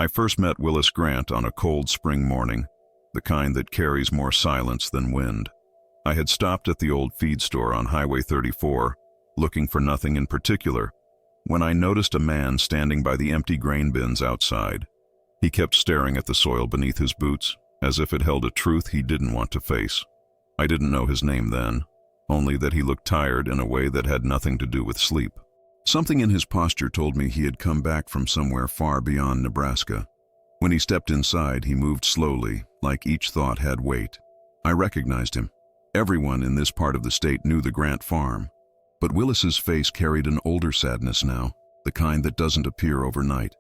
I first met Willis Grant on a cold spring morning, the kind that carries more silence than wind. I had stopped at the old feed store on Highway 34, looking for nothing in particular, when I noticed a man standing by the empty grain bins outside. He kept staring at the soil beneath his boots, as if it held a truth he didn't want to face. I didn't know his name then, only that he looked tired in a way that had nothing to do with sleep. Something in his posture told me he had come back from somewhere far beyond Nebraska. When he stepped inside, he moved slowly, like each thought had weight. I recognized him. Everyone in this part of the state knew the Grant farm, but Willis's face carried an older sadness now, the kind that doesn't appear overnight.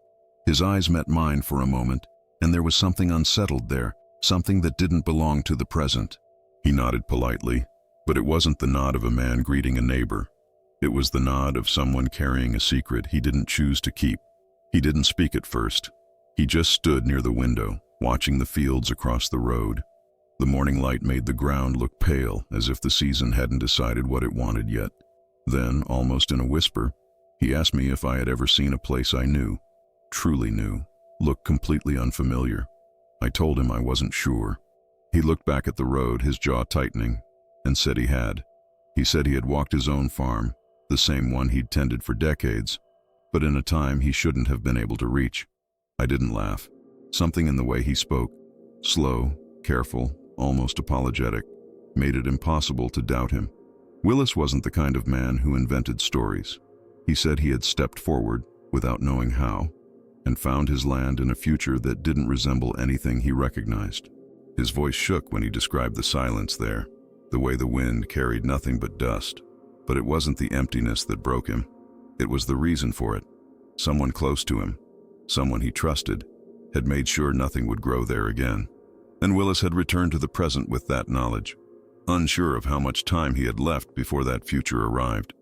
His eyes met mine for a moment, and there was something unsettled there, something that didn't belong to the present. He nodded politely, but it wasn't the nod of a man greeting a neighbor. It was the nod of someone carrying a secret he didn't choose to keep. He didn't speak at first. He just stood near the window, watching the fields across the road. The morning light made the ground look pale, as if the season hadn't decided what it wanted yet. Then, almost in a whisper, he asked me if I had ever seen a place I knew, truly knew, look completely unfamiliar. I told him I wasn't sure. He looked back at the road, his jaw tightening, and said he had. He said he had walked his own farm, the same one he'd tended for decades, but in a time he shouldn't have been able to reach. I didn't laugh. Something in the way he spoke, slow, careful, almost apologetic, made it impossible to doubt him. Willis wasn't the kind of man who invented stories. He said he had stepped forward, without knowing how, and found his land in a future that didn't resemble anything he recognized. His voice shook when he described the silence there, the way the wind carried nothing but dust. But it wasn't the emptiness that broke him. It was the reason for it. Someone close to him, someone he trusted, had made sure nothing would grow there again. And Willis had returned to the present with that knowledge, unsure of how much time he had left before that future arrived.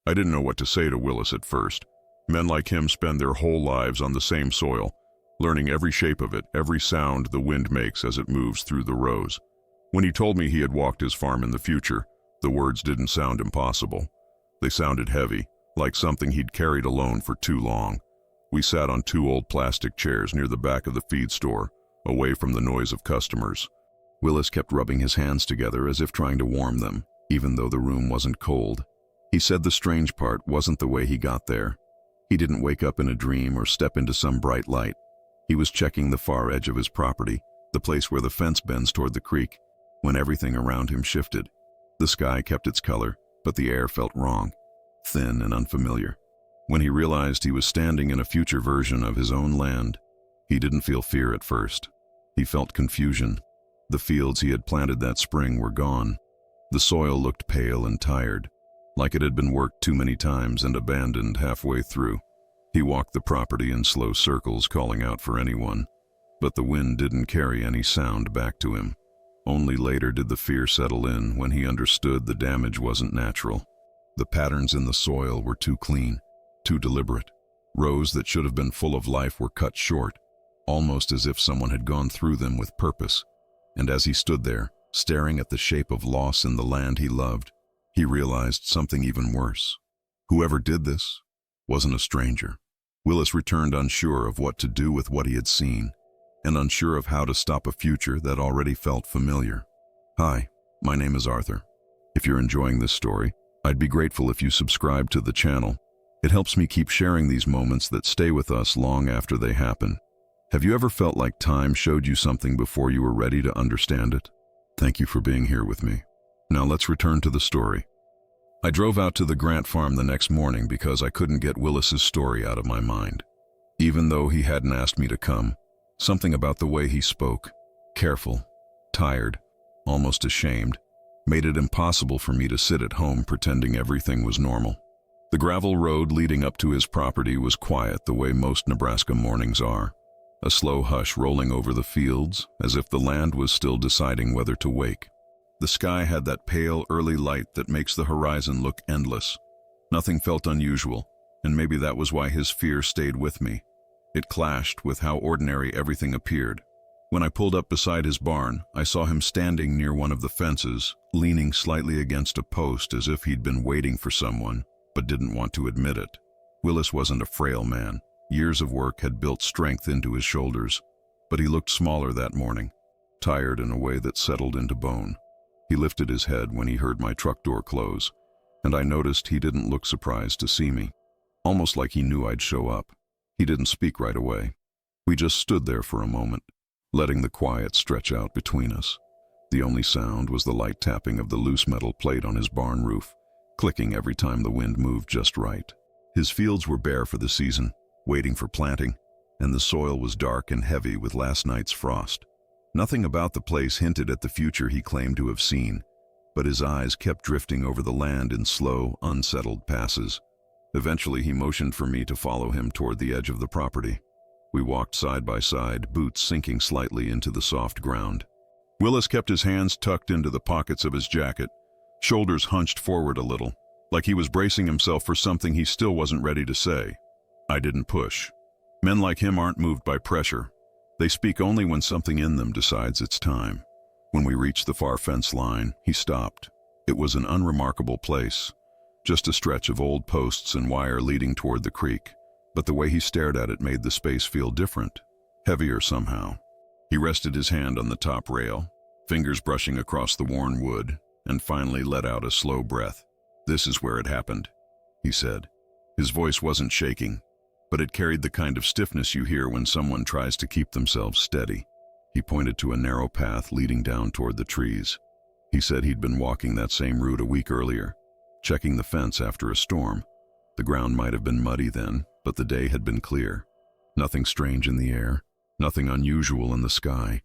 I didn't know what to say to Willis at first. Men like him spend their whole lives on the same soil, learning every shape of it, every sound the wind makes as it moves through the rows. When he told me he had walked his farm in the future, the words didn't sound impossible. They sounded heavy, like something he'd carried alone for too long. We sat on two old plastic chairs near the back of the feed store, away from the noise of customers. Willis kept rubbing his hands together as if trying to warm them, even though the room wasn't cold. He said the strange part wasn't the way he got there. He didn't wake up in a dream or step into some bright light. He was checking the far edge of his property, the place where the fence bends toward the creek, when everything around him shifted. The sky kept its color, but the air felt wrong, thin and unfamiliar. When he realized he was standing in a future version of his own land, he didn't feel fear at first. He felt confusion. The fields he had planted that spring were gone. The soil looked pale and tired, like it had been worked too many times and abandoned halfway through. He walked the property in slow circles, calling out for anyone, but the wind didn't carry any sound back to him. Only later did the fear settle in, when he understood the damage wasn't natural. The patterns in the soil were too clean, too deliberate. Rows that should have been full of life were cut short, almost as if someone had gone through them with purpose. And as he stood there, staring at the shape of loss in the land he loved, he realized something even worse. Whoever did this wasn't a stranger. Willis returned unsure of what to do with what he had seen, and unsure of how to stop a future that already felt familiar. Hi, my name is Arthur. If you're enjoying this story, I'd be grateful if you subscribe to the channel. It helps me keep sharing these moments that stay with us long after they happen. Have you ever felt like time showed you something before you were ready to understand it? Thank you for being here with me. Now let's return to the story. I drove out to the Grant farm the next morning because I couldn't get Willis's story out of my mind. Even though he hadn't asked me to come, something about the way he spoke, careful, tired, almost ashamed, made it impossible for me to sit at home pretending everything was normal. The gravel road leading up to his property was quiet the way most Nebraska mornings are, a slow hush rolling over the fields as if the land was still deciding whether to wake. The sky had that pale early light that makes the horizon look endless. Nothing felt unusual, and maybe that was why his fear stayed with me. It clashed with how ordinary everything appeared. When I pulled up beside his barn, I saw him standing near one of the fences, leaning slightly against a post as if he'd been waiting for someone, but didn't want to admit it. Willis wasn't a frail man. Years of work had built strength into his shoulders, but he looked smaller that morning, tired in a way that settled into bone. He lifted his head when he heard my truck door close, and I noticed he didn't look surprised to see me, almost like he knew I'd show up. He didn't speak right away. We just stood there for a moment, letting the quiet stretch out between us. The only sound was the light tapping of the loose metal plate on his barn roof, clicking every time the wind moved just right. His fields were bare for the season, waiting for planting, and the soil was dark and heavy with last night's frost. Nothing about the place hinted at the future he claimed to have seen, but his eyes kept drifting over the land in slow, unsettled passes. Eventually he motioned for me to follow him toward the edge of the property. We walked side by side, boots sinking slightly into the soft ground. Willis kept his hands tucked into the pockets of his jacket, shoulders hunched forward a little, like he was bracing himself for something he still wasn't ready to say. I didn't push. Men like him aren't moved by pressure. They speak only when something in them decides it's time. When we reached the far fence line, he stopped. It was an unremarkable place, just a stretch of old posts and wire leading toward the creek, but the way he stared at it made the space feel different, heavier somehow. He rested his hand on the top rail, fingers brushing across the worn wood, and finally let out a slow breath. "This is where it happened," he said. His voice wasn't shaking, but it carried the kind of stiffness you hear when someone tries to keep themselves steady. He pointed to a narrow path leading down toward the trees. He said he'd been walking that same route a week earlier, checking the fence after a storm. The ground might have been muddy then, but the day had been clear. Nothing strange in the air, nothing unusual in the sky.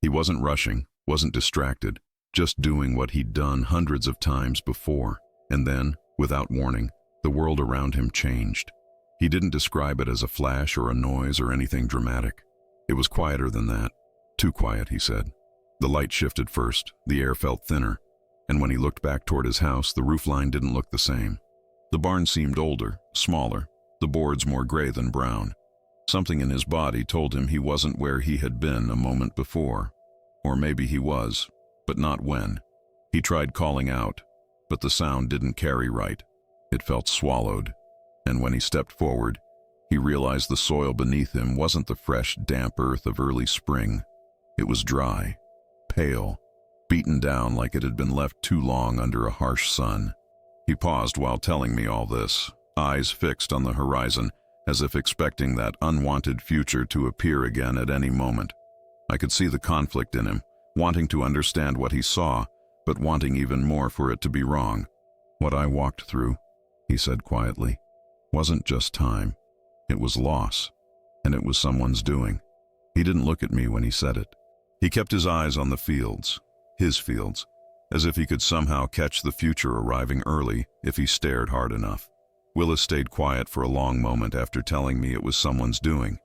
He wasn't rushing, wasn't distracted, just doing what he'd done hundreds of times before. And then, without warning, the world around him changed. He didn't describe it as a flash or a noise or anything dramatic. It was quieter than that. Too quiet, he said. The light shifted first, the air felt thinner, and when he looked back toward his house, the roofline didn't look the same. The barn seemed older, smaller, the boards more gray than brown. Something in his body told him he wasn't where he had been a moment before. Or maybe he was, but not when. He tried calling out, but the sound didn't carry right. It felt swallowed, and when he stepped forward, he realized the soil beneath him wasn't the fresh, damp earth of early spring. It was dry, pale, beaten down like it had been left too long under a harsh sun. He paused while telling me all this, eyes fixed on the horizon, as if expecting that unwanted future to appear again at any moment. I could see the conflict in him, wanting to understand what he saw, but wanting even more for it to be wrong. "What I walked through," he said quietly, "wasn't just time. It was loss, and it was someone's doing." He didn't look at me when he said it. He kept his eyes on the fields, his fields, as if he could somehow catch the future arriving early if he stared hard enough. Willis stayed quiet for a long moment after telling me it was someone's doing.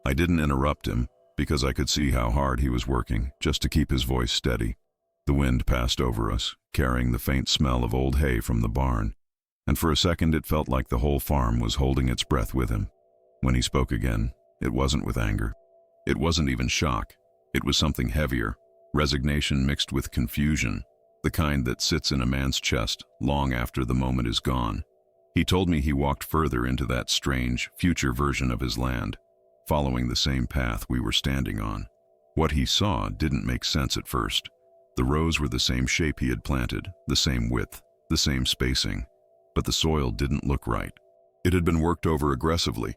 I didn't interrupt him, because I could see how hard he was working, just to keep his voice steady. The wind passed over us, carrying the faint smell of old hay from the barn, and for a second it felt like the whole farm was holding its breath with him. When he spoke again, it wasn't with anger. It wasn't even shock. It was something heavier, resignation mixed with confusion, the kind that sits in a man's chest long after the moment is gone. He told me he walked further into that strange, future version of his land, following the same path we were standing on. What he saw didn't make sense at first. The rows were the same shape he had planted, the same width, the same spacing, but the soil didn't look right. It had been worked over aggressively,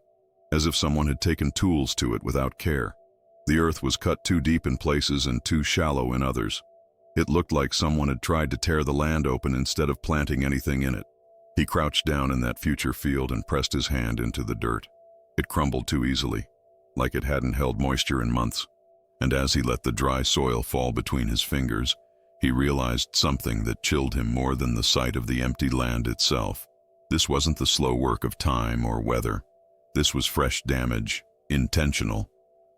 as if someone had taken tools to it without care. The earth was cut too deep in places and too shallow in others. It looked like someone had tried to tear the land open instead of planting anything in it. He crouched down in that future field and pressed his hand into the dirt. It crumbled too easily, like it hadn't held moisture in months. And as he let the dry soil fall between his fingers, he realized something that chilled him more than the sight of the empty land itself. This wasn't the slow work of time or weather. This was fresh damage, intentional,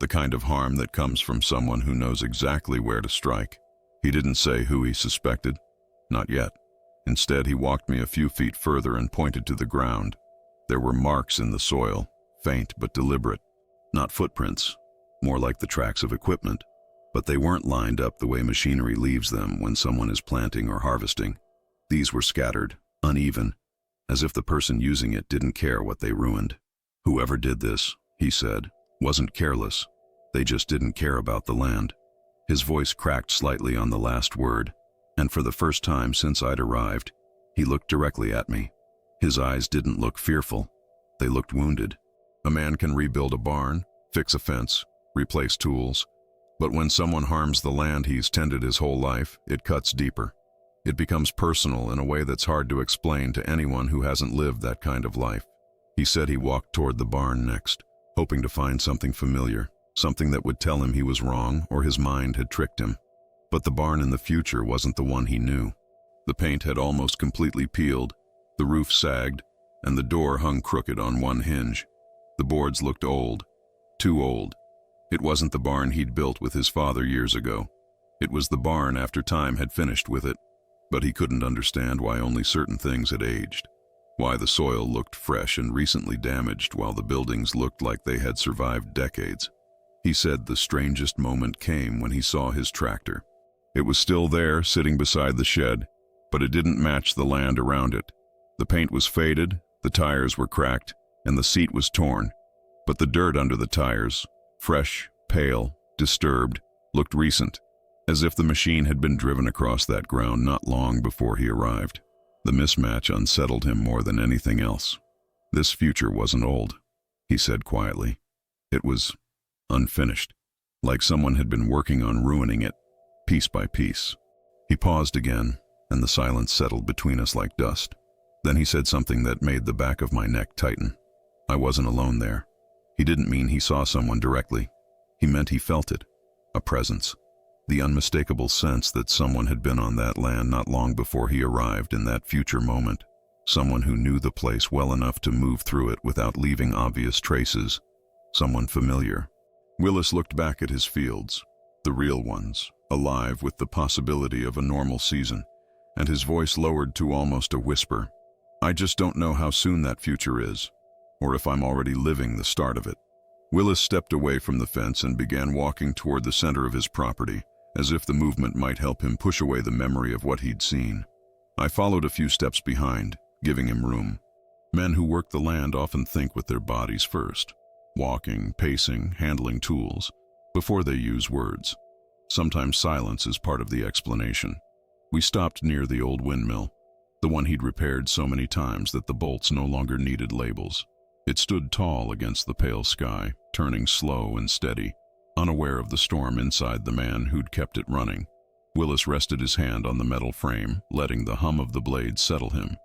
the kind of harm that comes from someone who knows exactly where to strike. He didn't say who he suspected. Not yet. Instead, he walked me a few feet further and pointed to the ground. There were marks in the soil, faint but deliberate. Not footprints, more like the tracks of equipment, but they weren't lined up the way machinery leaves them when someone is planting or harvesting. These were scattered, uneven, as if the person using it didn't care what they ruined. Whoever did this he said, wasn't careless. They just didn't care about the land. His voice cracked slightly on the last word, and for the first time since I'd arrived, he looked directly at me. His eyes didn't look fearful. They looked wounded. A man can rebuild a barn, fix a fence, replace tools, but when someone harms the land he's tended his whole life, it cuts deeper. It becomes personal in a way that's hard to explain to anyone who hasn't lived that kind of life. He said he walked toward the barn next, hoping to find something familiar, something that would tell him he was wrong or his mind had tricked him. But the barn in the future wasn't the one he knew. The paint had almost completely peeled, the roof sagged, and the door hung crooked on one hinge. The boards looked old, too old. It wasn't the barn he'd built with his father years ago. It was the barn after time had finished with it, but he couldn't understand why only certain things had aged, why the soil looked fresh and recently damaged while the buildings looked like they had survived decades. He said the strangest moment came when he saw his tractor. It was still there, sitting beside the shed, but it didn't match the land around it. The paint was faded, the tires were cracked, and the seat was torn. But the dirt under the tires, fresh, pale, disturbed, looked recent, as if the machine had been driven across that ground not long before he arrived. The mismatch unsettled him more than anything else. This future wasn't old, he said quietly. It was unfinished, like someone had been working on ruining it, piece by piece. He paused again, and the silence settled between us like dust. Then he said something that made the back of my neck tighten. I wasn't alone there. He didn't mean he saw someone directly. He meant he felt it, a presence, the unmistakable sense that someone had been on that land not long before he arrived in that future moment, someone who knew the place well enough to move through it without leaving obvious traces, someone familiar. Willis looked back at his fields, the real ones, alive with the possibility of a normal season, and his voice lowered to almost a whisper. I just don't know how soon that future is, or if I'm already living the start of it. Willis stepped away from the fence and began walking toward the center of his property, as if the movement might help him push away the memory of what he'd seen. I followed a few steps behind, giving him room. Men who work the land often think with their bodies first, walking, pacing, handling tools, before they use words. Sometimes silence is part of the explanation. We stopped near the old windmill, the one he'd repaired so many times that the bolts no longer needed labels. It stood tall against the pale sky, turning slow and steady, unaware of the storm inside the man who'd kept it running. Willis rested his hand on the metal frame, letting the hum of the blades settle him.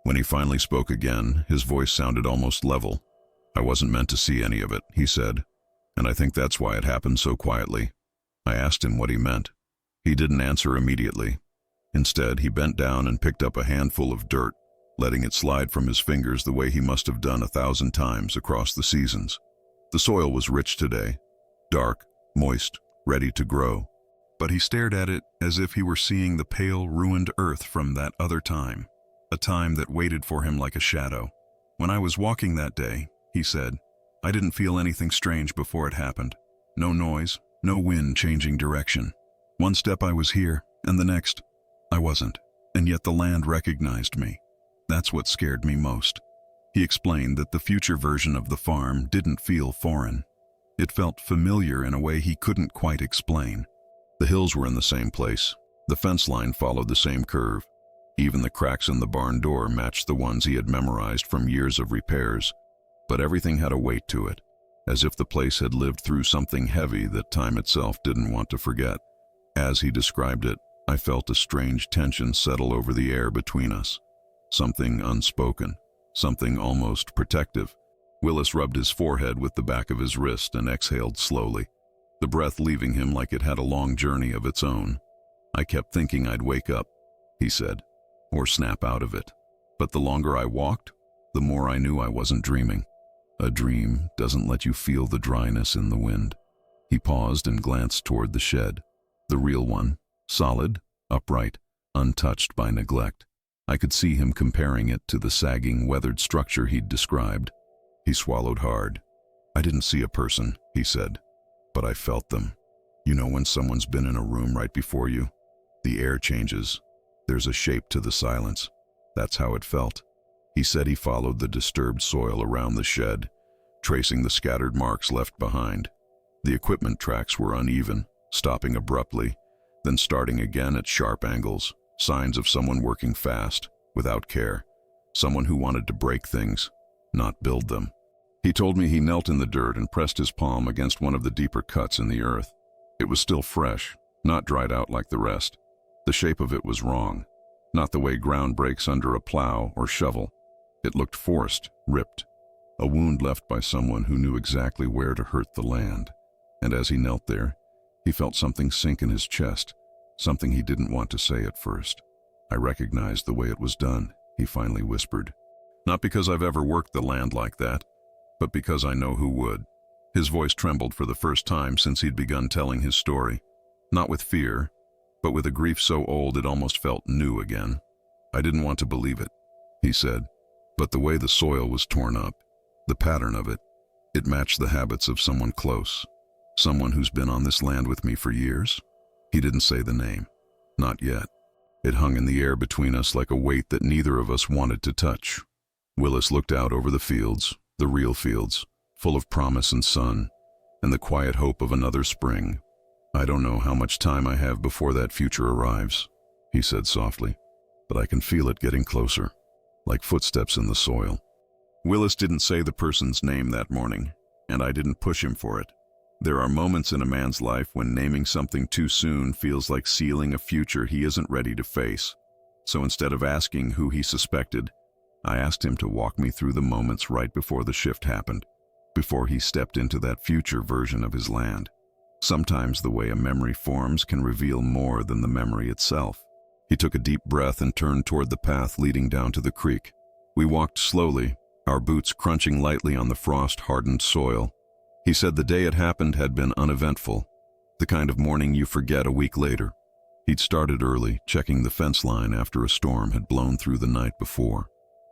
When he finally spoke again, his voice sounded almost level. I wasn't meant to see any of it, he said, and I think that's why it happened so quietly. I asked him what he meant. He didn't answer immediately. Instead, he bent down and picked up a handful of dirt, letting it slide from his fingers the way he must have done 1,000 times across the seasons. The soil was rich today, dark, moist, ready to grow. But he stared at it as if he were seeing the pale, ruined earth from that other time, a time that waited for him like a shadow. When I was walking that day, he said, I didn't feel anything strange before it happened. No noise, no wind changing direction. One step I was here, and the next, I wasn't, and yet the land recognized me. That's what scared me most. He explained that the future version of the farm didn't feel foreign. It felt familiar in a way he couldn't quite explain. The hills were in the same place. The fence line followed the same curve. Even the cracks in the barn door matched the ones he had memorized from years of repairs. But everything had a weight to it, as if the place had lived through something heavy that time itself didn't want to forget. As he described it, I felt a strange tension settle over the air between us. Something unspoken, something almost protective. Willis rubbed his forehead with the back of his wrist and exhaled slowly, the breath leaving him like it had a long journey of its own. I kept thinking I'd wake up, he said, or snap out of it. But the longer I walked, the more I knew I wasn't dreaming. A dream doesn't let you feel the dryness in the wind. He paused and glanced toward the shed, the real one, solid, upright, untouched by neglect. I could see him comparing it to the sagging, weathered structure he'd described. He swallowed hard. I didn't see a person, he said, but I felt them. You know when someone's been in a room right before you? The air changes. There's a shape to the silence. That's how it felt. He said he followed the disturbed soil around the shed, tracing the scattered marks left behind. The equipment tracks were uneven, stopping abruptly, then starting again at sharp angles, signs of someone working fast, without care, someone who wanted to break things, not build them. He told me he knelt in the dirt and pressed his palm against one of the deeper cuts in the earth. It was still fresh, not dried out like the rest. The shape of it was wrong, not the way ground breaks under a plow or shovel. It looked forced, ripped, a wound left by someone who knew exactly where to hurt the land. And as he knelt there, he felt something sink in his chest, something he didn't want to say at first. "I recognized the way it was done," he finally whispered. "Not because I've ever worked the land like that, but because I know who would." His voice trembled for the first time since he'd begun telling his story, not with fear, but with a grief so old it almost felt new again. "I didn't want to believe it," he said, "but the way the soil was torn up, the pattern of it, it matched the habits of someone close, someone who's been on this land with me for years." He didn't say the name. Not yet. It hung in the air between us like a weight that neither of us wanted to touch. Willis looked out over the fields, the real fields, full of promise and sun, and the quiet hope of another spring. "I don't know how much time I have before that future arrives," he said softly, "but I can feel it getting closer, like footsteps in the soil." Willis didn't say the person's name that morning, and I didn't push him for it. There are moments in a man's life when naming something too soon feels like sealing a future he isn't ready to face. So instead of asking who he suspected, I asked him to walk me through the moments right before the shift happened, before he stepped into that future version of his land. Sometimes the way a memory forms can reveal more than the memory itself. He took a deep breath and turned toward the path leading down to the creek. We walked slowly, our boots crunching lightly on the frost-hardened soil. He said the day it happened had been uneventful, the kind of morning you forget a week later. He'd started early, checking the fence line after a storm had blown through the night before.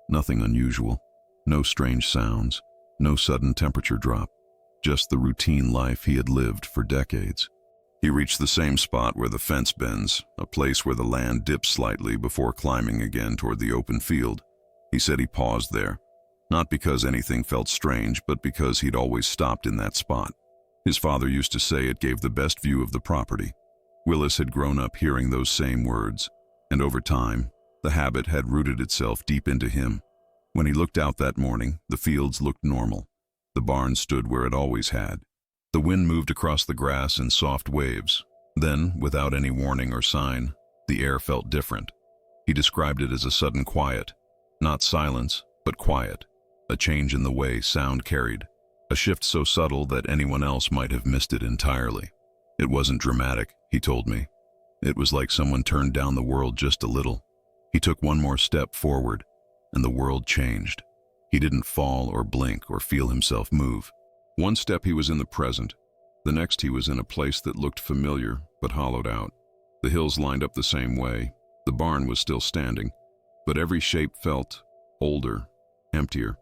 Nothing unusual, no strange sounds, no sudden temperature drop, just the routine life he had lived for decades. He reached the same spot where the fence bends, a place where the land dips slightly before climbing again toward the open field. He said he paused there, not because anything felt strange, but because he'd always stopped in that spot. His father used to say it gave the best view of the property. Willis had grown up hearing those same words, and over time, the habit had rooted itself deep into him. When he looked out that morning, the fields looked normal. The barn stood where it always had. The wind moved across the grass in soft waves. Then, without any warning or sign, the air felt different. He described it as a sudden quiet, not silence, but quiet, a change in the way sound carried, a shift so subtle that anyone else might have missed it entirely. It wasn't dramatic, he told me. It was like someone turned down the world just a little. He took one more step forward, and the world changed. He didn't fall or blink or feel himself move. One step he was in the present, the next he was in a place that looked familiar but hollowed out. The hills lined up the same way, the barn was still standing, but every shape felt older, emptier,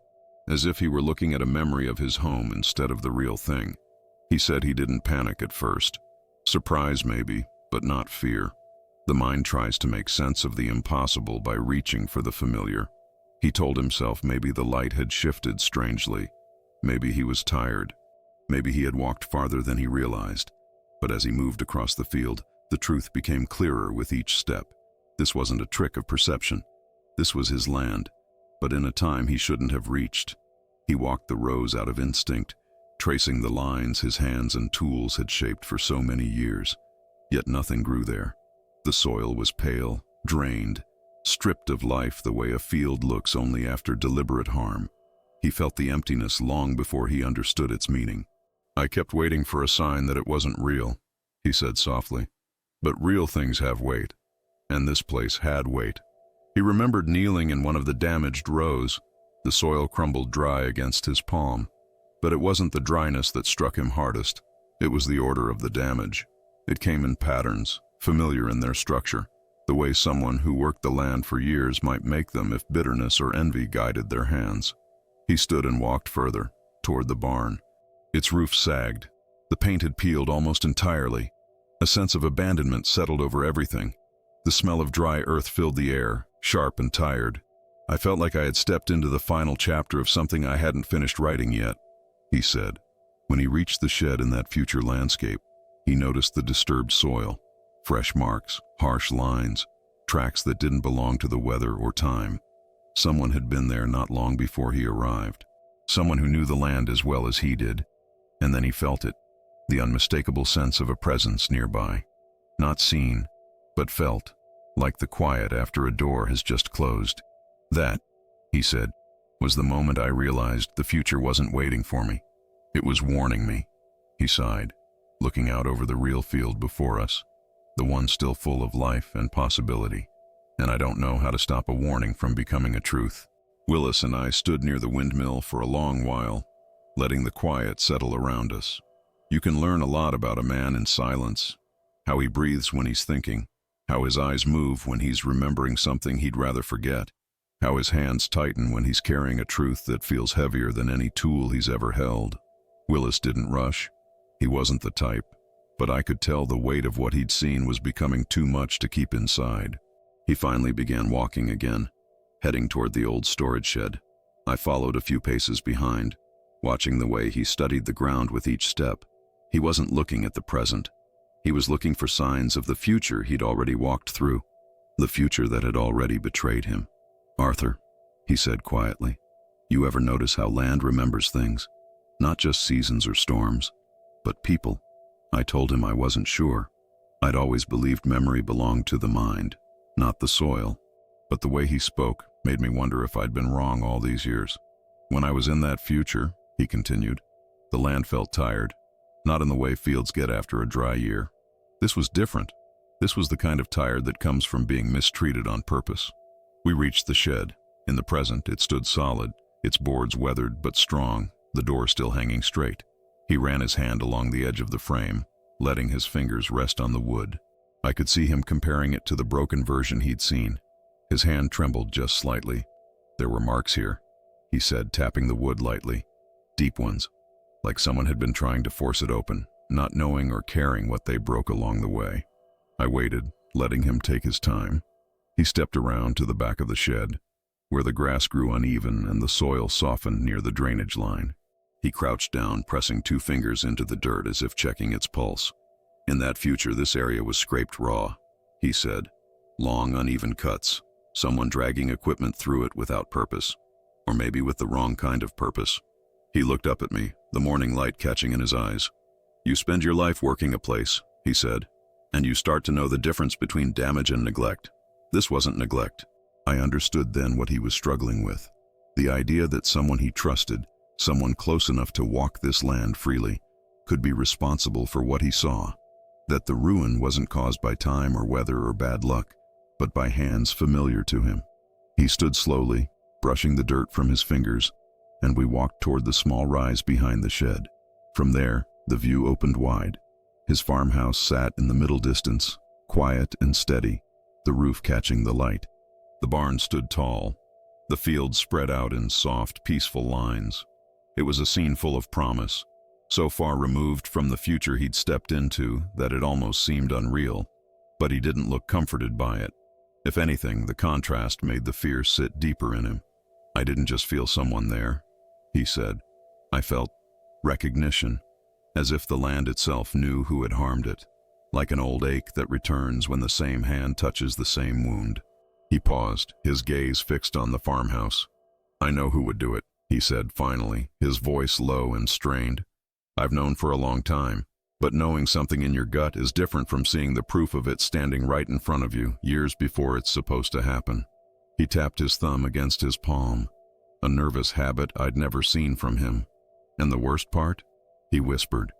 as if he were looking at a memory of his home instead of the real thing. He said he didn't panic at first. Surprise maybe, but not fear. The mind tries to make sense of the impossible by reaching for the familiar. He told himself maybe the light had shifted strangely. Maybe he was tired. Maybe he had walked farther than he realized. But as he moved across the field, the truth became clearer with each step. This wasn't a trick of perception. This was his land, but in a time he shouldn't have reached. He walked the rows out of instinct, tracing the lines his hands and tools had shaped for so many years. Yet nothing grew there. The soil was pale, drained, stripped of life the way a field looks only after deliberate harm. He felt the emptiness long before he understood its meaning. "I kept waiting for a sign that it wasn't real," he said softly. "But real things have weight, and this place had weight." He remembered kneeling in one of the damaged rows. The soil crumbled dry against his palm. But it wasn't the dryness that struck him hardest. It was the order of the damage. It came in patterns, familiar in their structure, the way someone who worked the land for years might make them if bitterness or envy guided their hands. He stood and walked further, toward the barn. Its roof sagged. The paint had peeled almost entirely. A sense of abandonment settled over everything. The smell of dry earth filled the air, sharp and tired. I felt like I had stepped into the final chapter of something I hadn't finished writing yet. he said. When he reached the shed in that future landscape, he noticed the disturbed soil, fresh marks, harsh lines, tracks that didn't belong to the weather or time. Someone had been there not long before he arrived. Someone who knew the land as well as he did. And then he felt it, the unmistakable sense of a presence nearby. Not seen, but felt, like the quiet after a door has just closed. That, he said, was the moment I realized the future wasn't waiting for me. It was warning me. He sighed, looking out over the real field before us, the one still full of life and possibility. And I don't know how to stop a warning from becoming a truth. Willis and I stood near the windmill for a long while, letting the quiet settle around us. You can learn a lot about a man in silence, how he breathes when he's thinking, how his eyes move when he's remembering something he'd rather forget, how his hands tighten when he's carrying a truth that feels heavier than any tool he's ever held. Willis didn't rush. He wasn't the type, but I could tell the weight of what he'd seen was becoming too much to keep inside. He finally began walking again, heading toward the old storage shed. I followed a few paces behind, watching the way he studied the ground with each step. He wasn't looking at the present. He was looking for signs of the future he'd already walked through, the future that had already betrayed him. "Arthur," he said quietly, "you ever notice how land remembers things? Not just seasons or storms, but people." I told him I wasn't sure. I'd always believed memory belonged to the mind, not the soil. But the way he spoke made me wonder if I'd been wrong all these years. "When I was in that future," he continued, "the land felt tired, not in the way fields get after a dry year. This was different. This was the kind of tired that comes from being mistreated on purpose." We reached the shed. In the present, it stood solid, its boards weathered but strong, the door still hanging straight. He ran his hand along the edge of the frame, letting his fingers rest on the wood. I could see him comparing it to the broken version he'd seen. His hand trembled just slightly. "There were marks here," he said, tapping the wood lightly. "Deep ones, like someone had been trying to force it open, not knowing or caring what they broke along the way." I waited, letting him take his time. He stepped around to the back of the shed, where the grass grew uneven and the soil softened near the drainage line. He crouched down, pressing 2 fingers into the dirt as if checking its pulse. "In that future, this area was scraped raw," he said. "Long, uneven cuts, someone dragging equipment through it without purpose, or maybe with the wrong kind of purpose." He looked up at me, the morning light catching in his eyes. "You spend your life working a place," he said, "and you start to know the difference between damage and neglect. This wasn't neglect." I understood then what he was struggling with. The idea that someone he trusted, someone close enough to walk this land freely, could be responsible for what he saw. That the ruin wasn't caused by time or weather or bad luck, but by hands familiar to him. He stood slowly, brushing the dirt from his fingers, and we walked toward the small rise behind the shed. From there, the view opened wide. His farmhouse sat in the middle distance, quiet and steady, the roof catching the light. The barn stood tall, the fields spread out in soft, peaceful lines. It was a scene full of promise, so far removed from the future he'd stepped into that it almost seemed unreal. But he didn't look comforted by it. If anything, the contrast made the fear sit deeper in him. "I didn't just feel someone there," he said. "I felt recognition, as if the land itself knew who had harmed it, like an old ache that returns when the same hand touches the same wound." He paused, his gaze fixed on the farmhouse. "I know who would do it," he said finally, his voice low and strained. "I've known for a long time, but knowing something in your gut is different from seeing the proof of it standing right in front of you, years before it's supposed to happen." He tapped his thumb against his palm, a nervous habit I'd never seen from him. "And the worst part?" he whispered.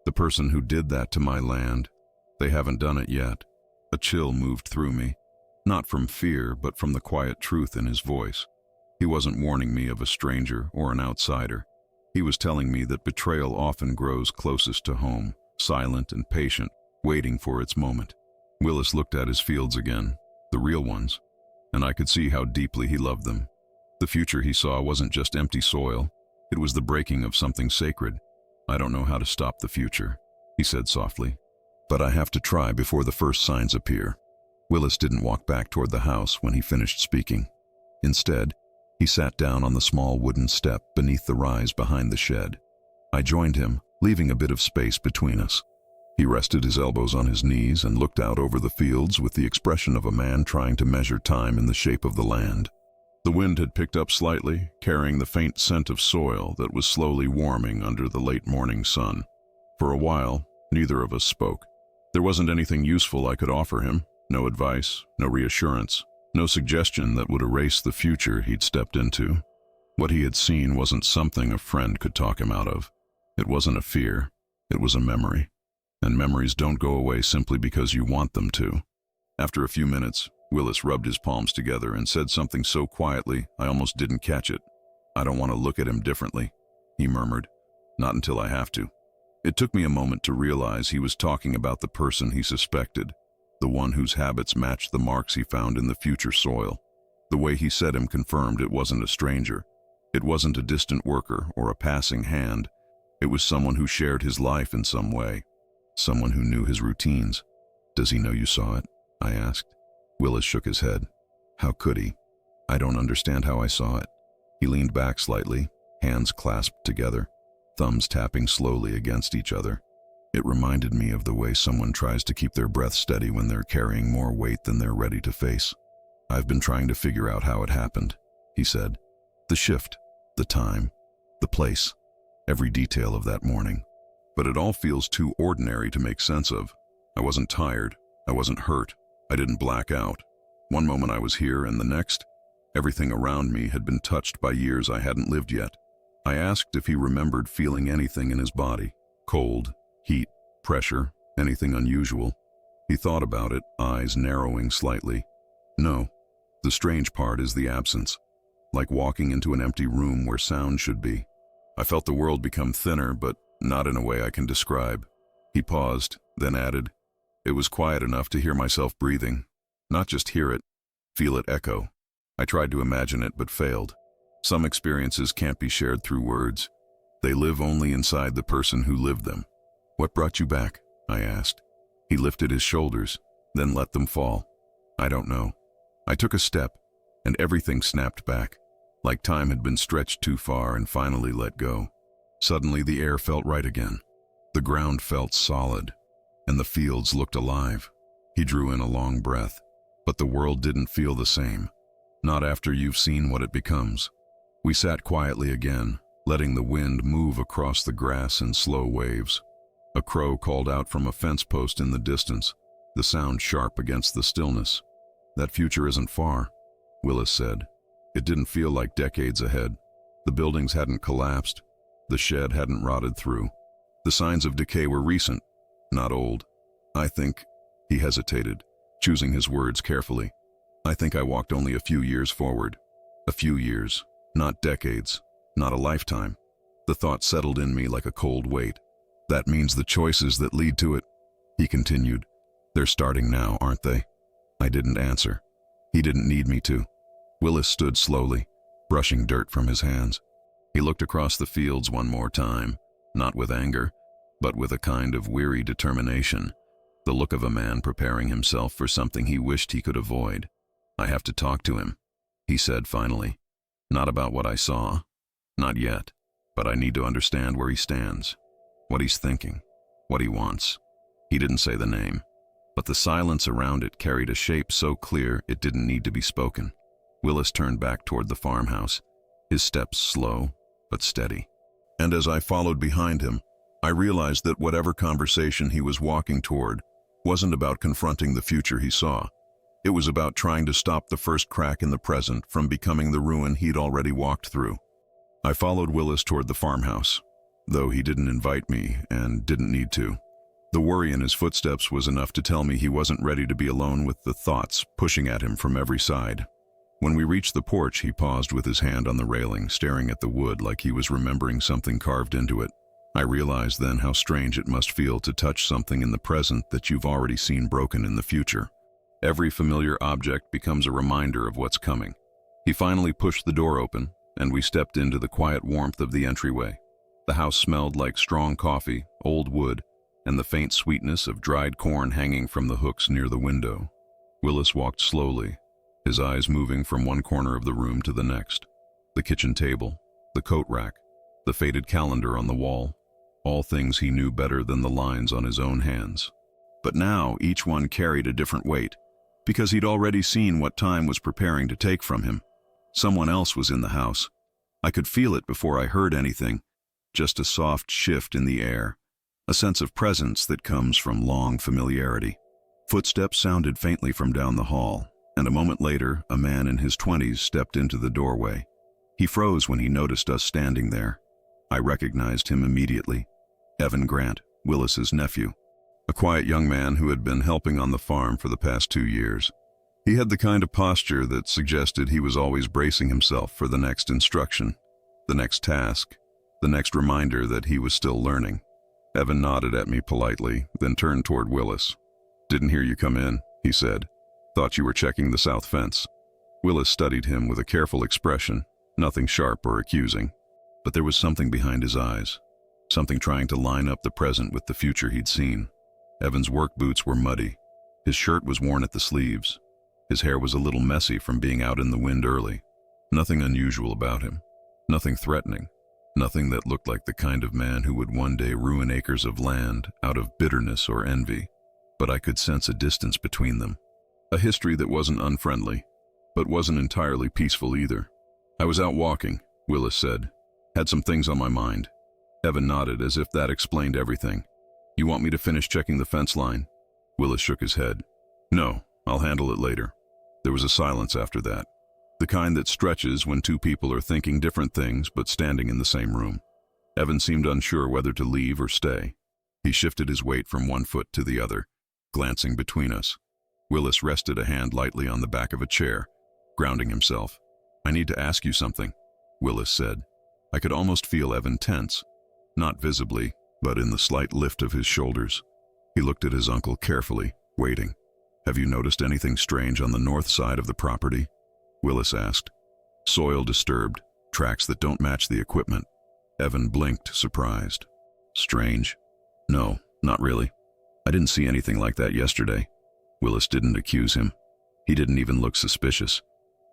"The person who did that to my land, they haven't done it yet." A chill moved through me, not from fear, but from the quiet truth in his voice. He wasn't warning me of a stranger or an outsider. He was telling me that betrayal often grows closest to home, silent and patient, waiting for its moment. Willis looked at his fields again, the real ones, and I could see how deeply he loved them. The future he saw wasn't just empty soil, it was the breaking of something sacred. "I don't know how to stop the future," he said softly, "but I have to try before the first signs appear." Willis didn't walk back toward the house when he finished speaking. Instead, he sat down on the small wooden step beneath the rise behind the shed. I joined him, leaving a bit of space between us. He rested his elbows on his knees and looked out over the fields with the expression of a man trying to measure time in the shape of the land. The wind had picked up slightly, carrying the faint scent of soil that was slowly warming under the late morning sun. For a while, neither of us spoke. There wasn't anything useful I could offer him, no advice, no reassurance, no suggestion that would erase the future he'd stepped into. What he had seen wasn't something a friend could talk him out of. It wasn't a fear, it was a memory. And memories don't go away simply because you want them to. After a few minutes, Willis rubbed his palms together and said something so quietly I almost didn't catch it. "I don't want to look at him differently," he murmured. "Not until I have to." It took me a moment to realize he was talking about the person he suspected, the one whose habits matched the marks he found in the future soil. The way he said him confirmed it wasn't a stranger. It wasn't a distant worker or a passing hand. It was someone who shared his life in some way. Someone who knew his routines. "Does he know you saw it?" I asked. Willis shook his head. "How could he? I don't understand how I saw it." He leaned back slightly, hands clasped together, thumbs tapping slowly against each other. It reminded me of the way someone tries to keep their breath steady when they're carrying more weight than they're ready to face. "I've been trying to figure out how it happened," he said. "The shift, the time, the place, every detail of that morning. But it all feels too ordinary to make sense of. I wasn't tired. I wasn't hurt. I didn't black out. One moment I was here, and the next, everything around me had been touched by years I hadn't lived yet." I asked if he remembered feeling anything in his body. Cold, heat, pressure, anything unusual. He thought about it, eyes narrowing slightly. "No. The strange part is the absence. Like walking into an empty room where sound should be. I felt the world become thinner, but not in a way I can describe." He paused, then added, "It was quiet enough to hear myself breathing. Not just hear it, feel it echo. I tried to imagine it, but failed. Some experiences can't be shared through words. They live only inside the person who lived them." "What brought you back?" I asked. He lifted his shoulders, then let them fall. "I don't know. I took a step, and everything snapped back, like time had been stretched too far and finally let go. Suddenly the air felt right again. The ground felt solid, and the fields looked alive." He drew in a long breath. "But the world didn't feel the same. Not after you've seen what it becomes." We sat quietly again, letting the wind move across the grass in slow waves. A crow called out from a fence post in the distance, the sound sharp against the stillness. "That future isn't far," Willis said. It didn't feel like decades ahead. The buildings hadn't collapsed. The shed hadn't rotted through. The signs of decay were recent, not old. "I think," he hesitated, choosing his words carefully. "I think I walked only a few years forward. A few years, not decades, not a lifetime." The thought settled in me like a cold weight. "That means the choices that lead to it," he continued. "They're starting now, aren't they?" I didn't answer. He didn't need me to. Willis stood slowly, brushing dirt from his hands. He looked across the fields one more time, not with anger, but with a kind of weary determination, the look of a man preparing himself for something he wished he could avoid. "I have to talk to him," he said finally. "Not about what I saw. Not yet. But I need to understand where he stands, what he's thinking, what he wants." He didn't say the name, but the silence around it carried a shape so clear it didn't need to be spoken. Willis turned back toward the farmhouse, his steps slow but steady. And as I followed behind him, I realized that whatever conversation he was walking toward wasn't about confronting the future he saw. It was about trying to stop the first crack in the present from becoming the ruin he'd already walked through. I followed Willis toward the farmhouse, though he didn't invite me and didn't need to. The worry in his footsteps was enough to tell me he wasn't ready to be alone with the thoughts pushing at him from every side. When we reached the porch, he paused with his hand on the railing, staring at the wood like he was remembering something carved into it. I realized then how strange it must feel to touch something in the present that you've already seen broken in the future. Every familiar object becomes a reminder of what's coming. He finally pushed the door open, and we stepped into the quiet warmth of the entryway. The house smelled like strong coffee, old wood, and the faint sweetness of dried corn hanging from the hooks near the window. Willis walked slowly, his eyes moving from one corner of the room to the next. The kitchen table, the coat rack, the faded calendar on the wall, all things he knew better than the lines on his own hands. But now each one carried a different weight, because he'd already seen what time was preparing to take from him. Someone else was in the house. I could feel it before I heard anything, just a soft shift in the air, a sense of presence that comes from long familiarity. Footsteps sounded faintly from down the hall, and a moment later, a man in his 20s stepped into the doorway. He froze when he noticed us standing there. I recognized him immediately. Evan Grant, Willis's nephew. A quiet young man who had been helping on the farm for the past 2 years. He had the kind of posture that suggested he was always bracing himself for the next instruction, the next task, the next reminder that he was still learning. Evan nodded at me politely, then turned toward Willis. "Didn't hear you come in," he said. "Thought you were checking the south fence." Willis studied him with a careful expression, nothing sharp or accusing. But there was something behind his eyes, something trying to line up the present with the future he'd seen. Evan's work boots were muddy. His shirt was worn at the sleeves. His hair was a little messy from being out in the wind early. Nothing unusual about him. Nothing threatening. Nothing that looked like the kind of man who would one day ruin acres of land out of bitterness or envy. But I could sense a distance between them. A history that wasn't unfriendly, but wasn't entirely peaceful either. "I was out walking," Willis said. "Had some things on my mind." Evan nodded as if that explained everything. "You want me to finish checking the fence line?" Willis shook his head. "No, I'll handle it later." There was a silence after that, the kind that stretches when two people are thinking different things but standing in the same room. Evan seemed unsure whether to leave or stay. He shifted his weight from one foot to the other, glancing between us. Willis rested a hand lightly on the back of a chair, grounding himself. "I need to ask you something," Willis said. I could almost feel Evan tense, not visibly, but in the slight lift of his shoulders. He looked at his uncle carefully, waiting. "Have you noticed anything strange on the north side of the property?" Willis asked. "Soil disturbed, tracks that don't match the equipment." Evan blinked, surprised. "Strange? No, not really. I didn't see anything like that yesterday." Willis didn't accuse him. He didn't even look suspicious.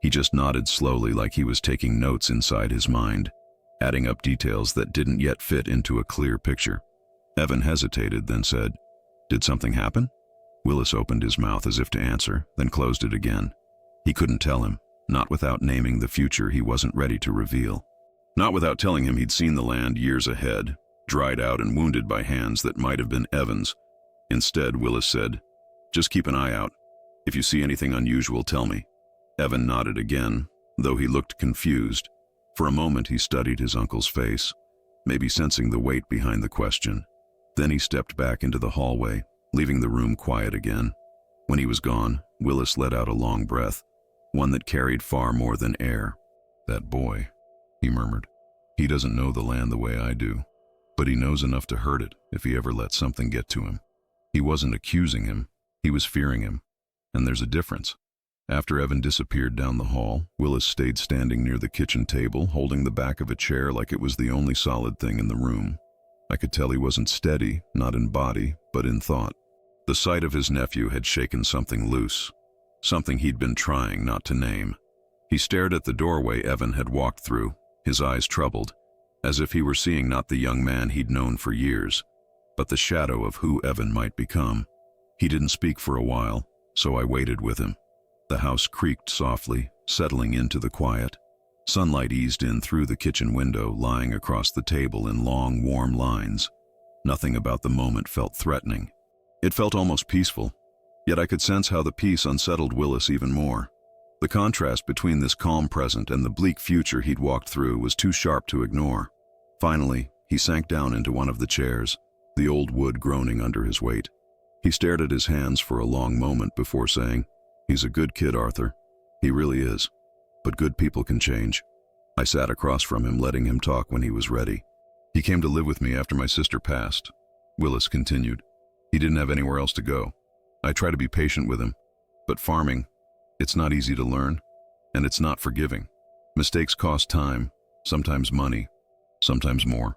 He just nodded slowly like he was taking notes inside his mind, adding up details that didn't yet fit into a clear picture. Evan hesitated, then said, "Did something happen?" Willis opened his mouth as if to answer, then closed it again. He couldn't tell him, not without naming the future he wasn't ready to reveal. Not without telling him he'd seen the land years ahead, dried out and wounded by hands that might have been Evan's. Instead, Willis said, "Just keep an eye out. If you see anything unusual, tell me." Evan nodded again, though he looked confused. For a moment he studied his uncle's face, maybe sensing the weight behind the question. Then he stepped back into the hallway, leaving the room quiet again. When he was gone, Willis let out a long breath, one that carried far more than air. "That boy," he murmured. "He doesn't know the land the way I do, but he knows enough to hurt it if he ever lets something get to him." He wasn't accusing him, he was fearing him. And there's a difference. After Evan disappeared down the hall, Willis stayed standing near the kitchen table, holding the back of a chair like it was the only solid thing in the room. I could tell he wasn't steady, not in body, but in thought. The sight of his nephew had shaken something loose, something he'd been trying not to name. He stared at the doorway Evan had walked through, his eyes troubled, as if he were seeing not the young man he'd known for years, but the shadow of who Evan might become. He didn't speak for a while, so I waited with him. The house creaked softly, settling into the quiet. Sunlight eased in through the kitchen window, lying across the table in long, warm lines. Nothing about the moment felt threatening. It felt almost peaceful, yet I could sense how the peace unsettled Willis even more. The contrast between this calm present and the bleak future he'd walked through was too sharp to ignore. Finally, he sank down into one of the chairs, the old wood groaning under his weight. He stared at his hands for a long moment before saying, "He's a good kid, Arthur. He really is. But good people can change." I sat across from him, letting him talk when he was ready. "He came to live with me after my sister passed," Willis continued. "He didn't have anywhere else to go. I try to be patient with him, but farming, it's not easy to learn, and it's not forgiving. Mistakes cost time, sometimes money, sometimes more."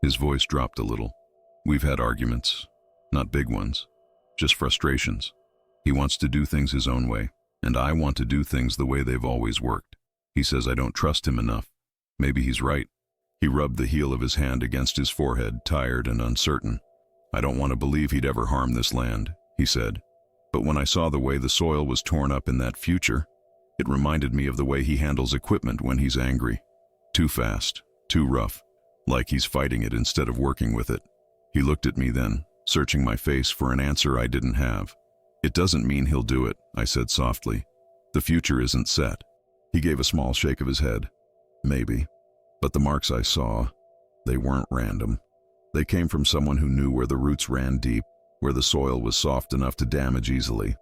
His voice dropped a little. "We've had arguments, not big ones, just frustrations. He wants to do things his own way, and I want to do things the way they've always worked. He says I don't trust him enough. Maybe he's right. He rubbed the heel of his hand against his forehead, tired and uncertain. "I don't want to believe he'd ever harm this land," he said. "But when I saw the way the soil was torn up in that future, it reminded me of the way he handles equipment when he's angry. Too fast, too rough, like he's fighting it instead of working with it." He looked at me then, searching my face for an answer I didn't have. "It doesn't mean he'll do it," I said softly. "The future isn't set." He gave a small shake of his head. "Maybe. But the marks I saw, they weren't random. They came from someone who knew where the roots ran deep, where the soil was soft enough to damage easily.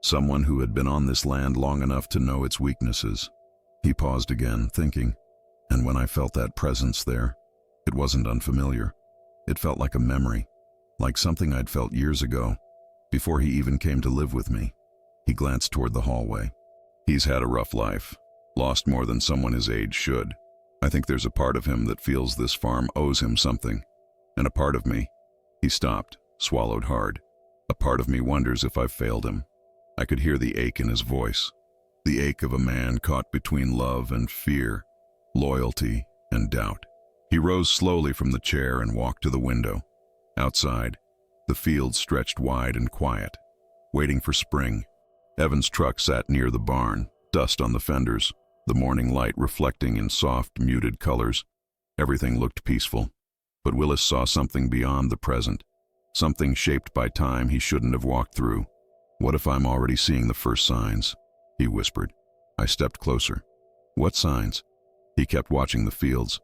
Someone who had been on this land long enough to know its weaknesses." He paused again, thinking. And when I felt that presence there, it wasn't unfamiliar. It felt like a memory, like something I'd felt years ago, before he even came to live with me. He glanced toward the hallway. "He's had a rough life, lost more than someone his age should. I think there's a part of him that feels this farm owes him something. And a part of me," he stopped, swallowed hard, "a part of me wonders if I've failed him." I could hear the ache in his voice, the ache of a man caught between love and fear, loyalty and doubt. He rose slowly from the chair and walked to the window. Outside, the field stretched wide and quiet, waiting for spring. Evan's truck sat near the barn, dust on the fenders, the morning light reflecting in soft, muted colors. Everything looked peaceful. But Willis saw something beyond the present, something shaped by time he shouldn't have walked through. "What if I'm already seeing the first signs?" he whispered. I stepped closer. "What signs?" He kept watching the fields.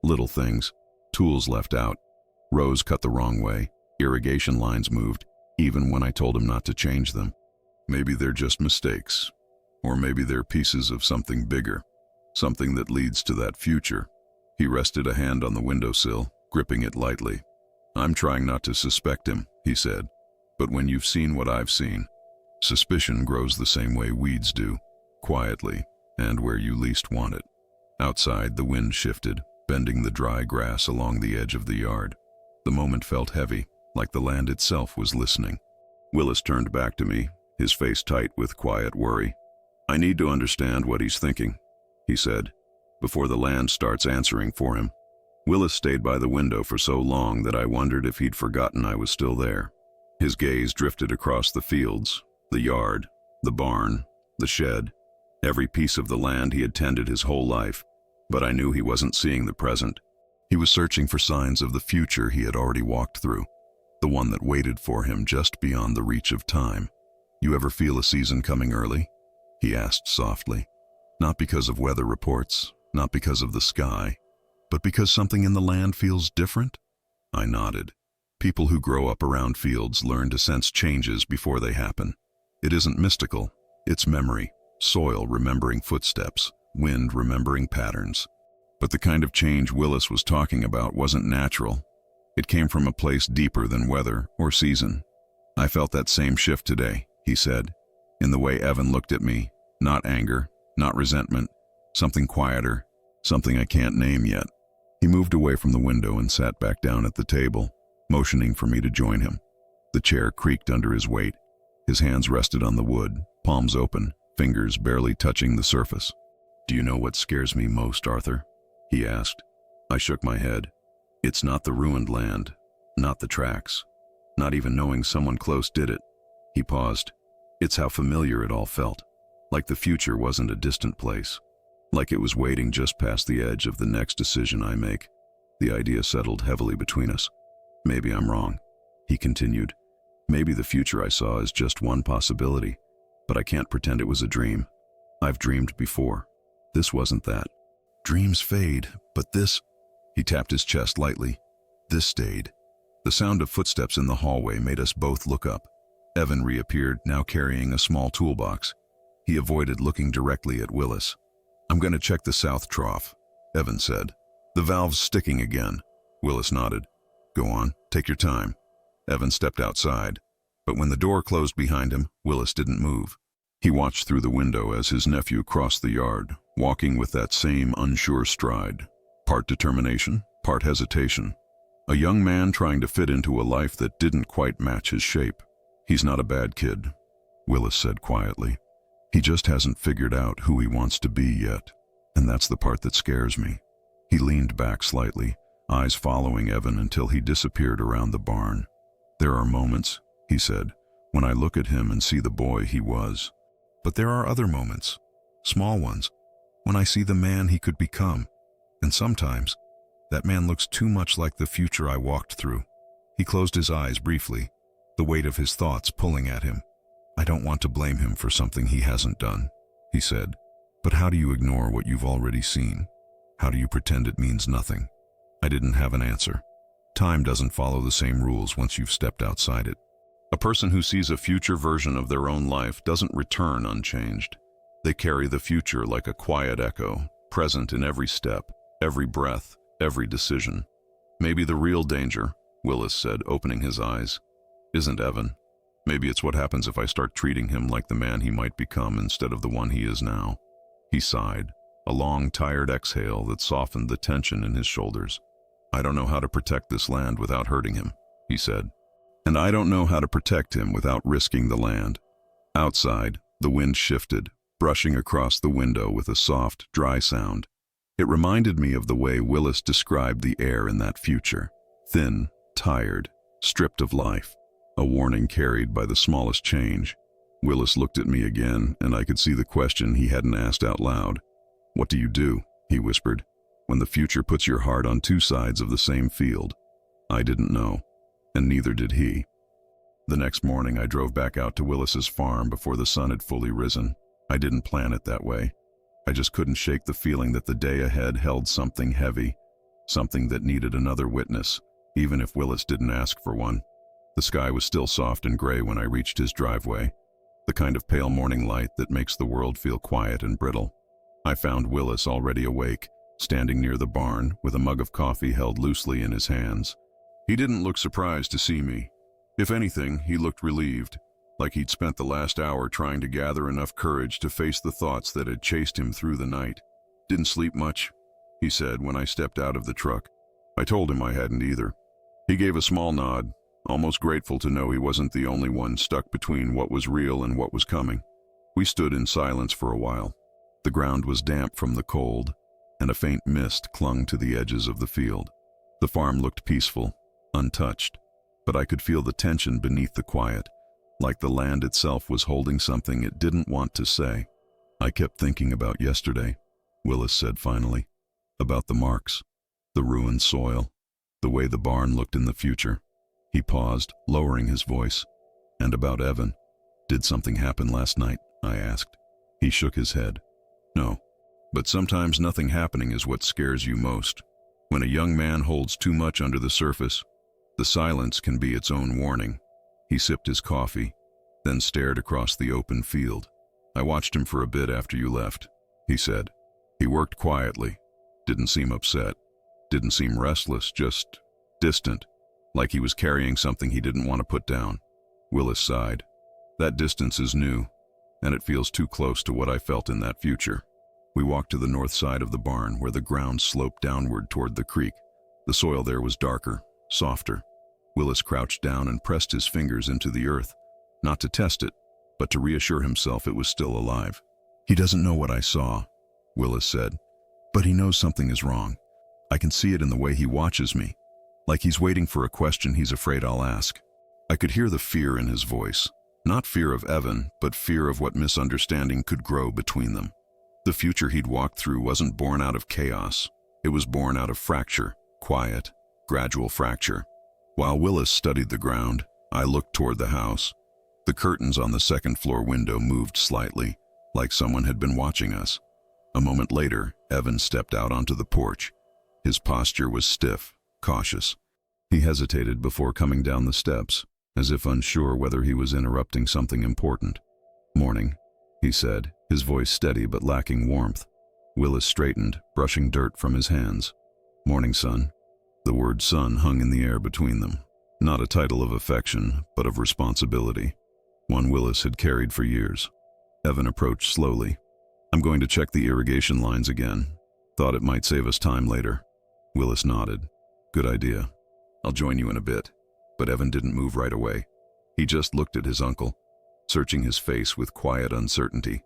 Little things, tools left out, rows cut the wrong way, irrigation lines moved, even when I told him not to change them. "Maybe they're just mistakes. Or maybe they're pieces of something bigger, something that leads to that future." He rested a hand on the windowsill, gripping it lightly. "I'm trying not to suspect him," he said. "But when you've seen what I've seen, suspicion grows the same way weeds do, quietly, and where you least want it." Outside, the wind shifted, bending the dry grass along the edge of the yard. The moment felt heavy, like the land itself was listening. Willis turned back to me, his face tight with quiet worry. "I need to understand what he's thinking," he said, "before the land starts answering for him." Willis stayed by the window for so long that I wondered if he'd forgotten I was still there. His gaze drifted across the fields, the yard, the barn, the shed, every piece of the land he had tended his whole life, but I knew he wasn't seeing the present. He was searching for signs of the future he had already walked through, the one that waited for him just beyond the reach of time. "You ever feel a season coming early?" he asked softly. "Not because of weather reports, not because of the sky, but because something in the land feels different?" I nodded. People who grow up around fields learn to sense changes before they happen. It isn't mystical, it's memory, soil remembering footsteps, wind remembering patterns. But the kind of change Willis was talking about wasn't natural. It came from a place deeper than weather or season. "I felt that same shift today," he said, in the way Evan looked at me, not anger, not resentment, something quieter, something I can't name yet. He moved away from the window and sat back down at the table, motioning for me to join him. The chair creaked under his weight. His hands rested on the wood, palms open, fingers barely touching the surface. "Do you know what scares me most, Arthur?" he asked. I shook my head. "It's not the ruined land, not the tracks, not even knowing someone close did it." He paused. "It's how familiar it all felt, like the future wasn't a distant place, like it was waiting just past the edge of the next decision I make." The idea settled heavily between us. "Maybe I'm wrong," he continued. "Maybe the future I saw is just one possibility, but I can't pretend it was a dream. I've dreamed before. This wasn't that. Dreams fade, but this—" He tapped his chest lightly. "This stayed." The sound of footsteps in the hallway made us both look up. Evan reappeared, now carrying a small toolbox. He avoided looking directly at Willis. "I'm going to check the south trough," Evan said. "The valve's sticking again." Willis nodded. "Go on, take your time." Evan stepped outside, but when the door closed behind him, Willis didn't move. He watched through the window as his nephew crossed the yard, walking with that same unsure stride, part determination, part hesitation. A young man trying to fit into a life that didn't quite match his shape. "He's not a bad kid," Willis said quietly. "He just hasn't figured out who he wants to be yet, and that's the part that scares me." He leaned back slightly, eyes following Evan until he disappeared around the barn. "There are moments," he said, "when I look at him and see the boy he was. But there are other moments, small ones, when I see the man he could become. And sometimes, that man looks too much like the future I walked through." He closed his eyes briefly, the weight of his thoughts pulling at him. "I don't want to blame him for something he hasn't done," he said. "But how do you ignore what you've already seen? How do you pretend it means nothing?" I didn't have an answer. Time doesn't follow the same rules once you've stepped outside it. A person who sees a future version of their own life doesn't return unchanged. They carry the future like a quiet echo, present in every step, every breath, every decision. "Maybe the real danger," Willis said, opening his eyes, "isn't Evan. Maybe it's what happens if I start treating him like the man he might become instead of the one he is now." He sighed, a long, tired exhale that softened the tension in his shoulders. "I don't know how to protect this land without hurting him," he said. "And I don't know how to protect him without risking the land." Outside, the wind shifted, brushing across the window with a soft, dry sound. It reminded me of the way Willis described the air in that future. Thin, tired, stripped of life. A warning carried by the smallest change. Willis looked at me again, and I could see the question he hadn't asked out loud. "What do you do?" he whispered, "when the future puts your heart on two sides of the same field?" I didn't know, and neither did he. The next morning I drove back out to Willis's farm before the sun had fully risen. I didn't plan it that way. I just couldn't shake the feeling that the day ahead held something heavy, something that needed another witness, even if Willis didn't ask for one. The sky was still soft and gray when I reached his driveway, the kind of pale morning light that makes the world feel quiet and brittle. I found Willis already awake, standing near the barn with a mug of coffee held loosely in his hands. He didn't look surprised to see me. If anything, he looked relieved, like he'd spent the last hour trying to gather enough courage to face the thoughts that had chased him through the night. "Didn't sleep much," he said when I stepped out of the truck. I told him I hadn't either. He gave a small nod, almost grateful to know he wasn't the only one stuck between what was real and what was coming. We stood in silence for a while. The ground was damp from the cold, and a faint mist clung to the edges of the field. The farm looked peaceful, untouched, but I could feel the tension beneath the quiet, like the land itself was holding something it didn't want to say. "I kept thinking about yesterday," Willis said finally, "about the marks, the ruined soil, the way the barn looked in the future." He paused, lowering his voice. "And about Evan. Did something happen last night?" I asked. He shook his head. "No, but sometimes nothing happening is what scares you most. When a young man holds too much under the surface, the silence can be its own warning." He sipped his coffee, then stared across the open field. "I watched him for a bit after you left," he said. "He worked quietly, didn't seem upset, didn't seem restless, just distant, like he was carrying something he didn't want to put down." Willis sighed. "That distance is new, and it feels too close to what I felt in that future." We walked to the north side of the barn where the ground sloped downward toward the creek. The soil there was darker, softer. Willis crouched down and pressed his fingers into the earth, not to test it, but to reassure himself it was still alive. "He doesn't know what I saw," Willis said, "but he knows something is wrong. I can see it in the way he watches me, like he's waiting for a question he's afraid I'll ask." I could hear the fear in his voice. Not fear of Evan, but fear of what misunderstanding could grow between them. The future he'd walked through wasn't born out of chaos. It was born out of fracture, quiet, gradual fracture. While Willis studied the ground, I looked toward the house. The curtains on the second-floor window moved slightly, like someone had been watching us. A moment later, Evan stepped out onto the porch. His posture was stiff, cautious. He hesitated before coming down the steps, as if unsure whether he was interrupting something important. "Morning," he said, his voice steady but lacking warmth. Willis straightened, brushing dirt from his hands. "Morning, son." The word son hung in the air between them. Not a title of affection, but of responsibility. One Willis had carried for years. Evan approached slowly. "I'm going to check the irrigation lines again. Thought it might save us time later." Willis nodded. "Good idea. I'll join you in a bit." But Evan didn't move right away. He just looked at his uncle, searching his face with quiet uncertainty.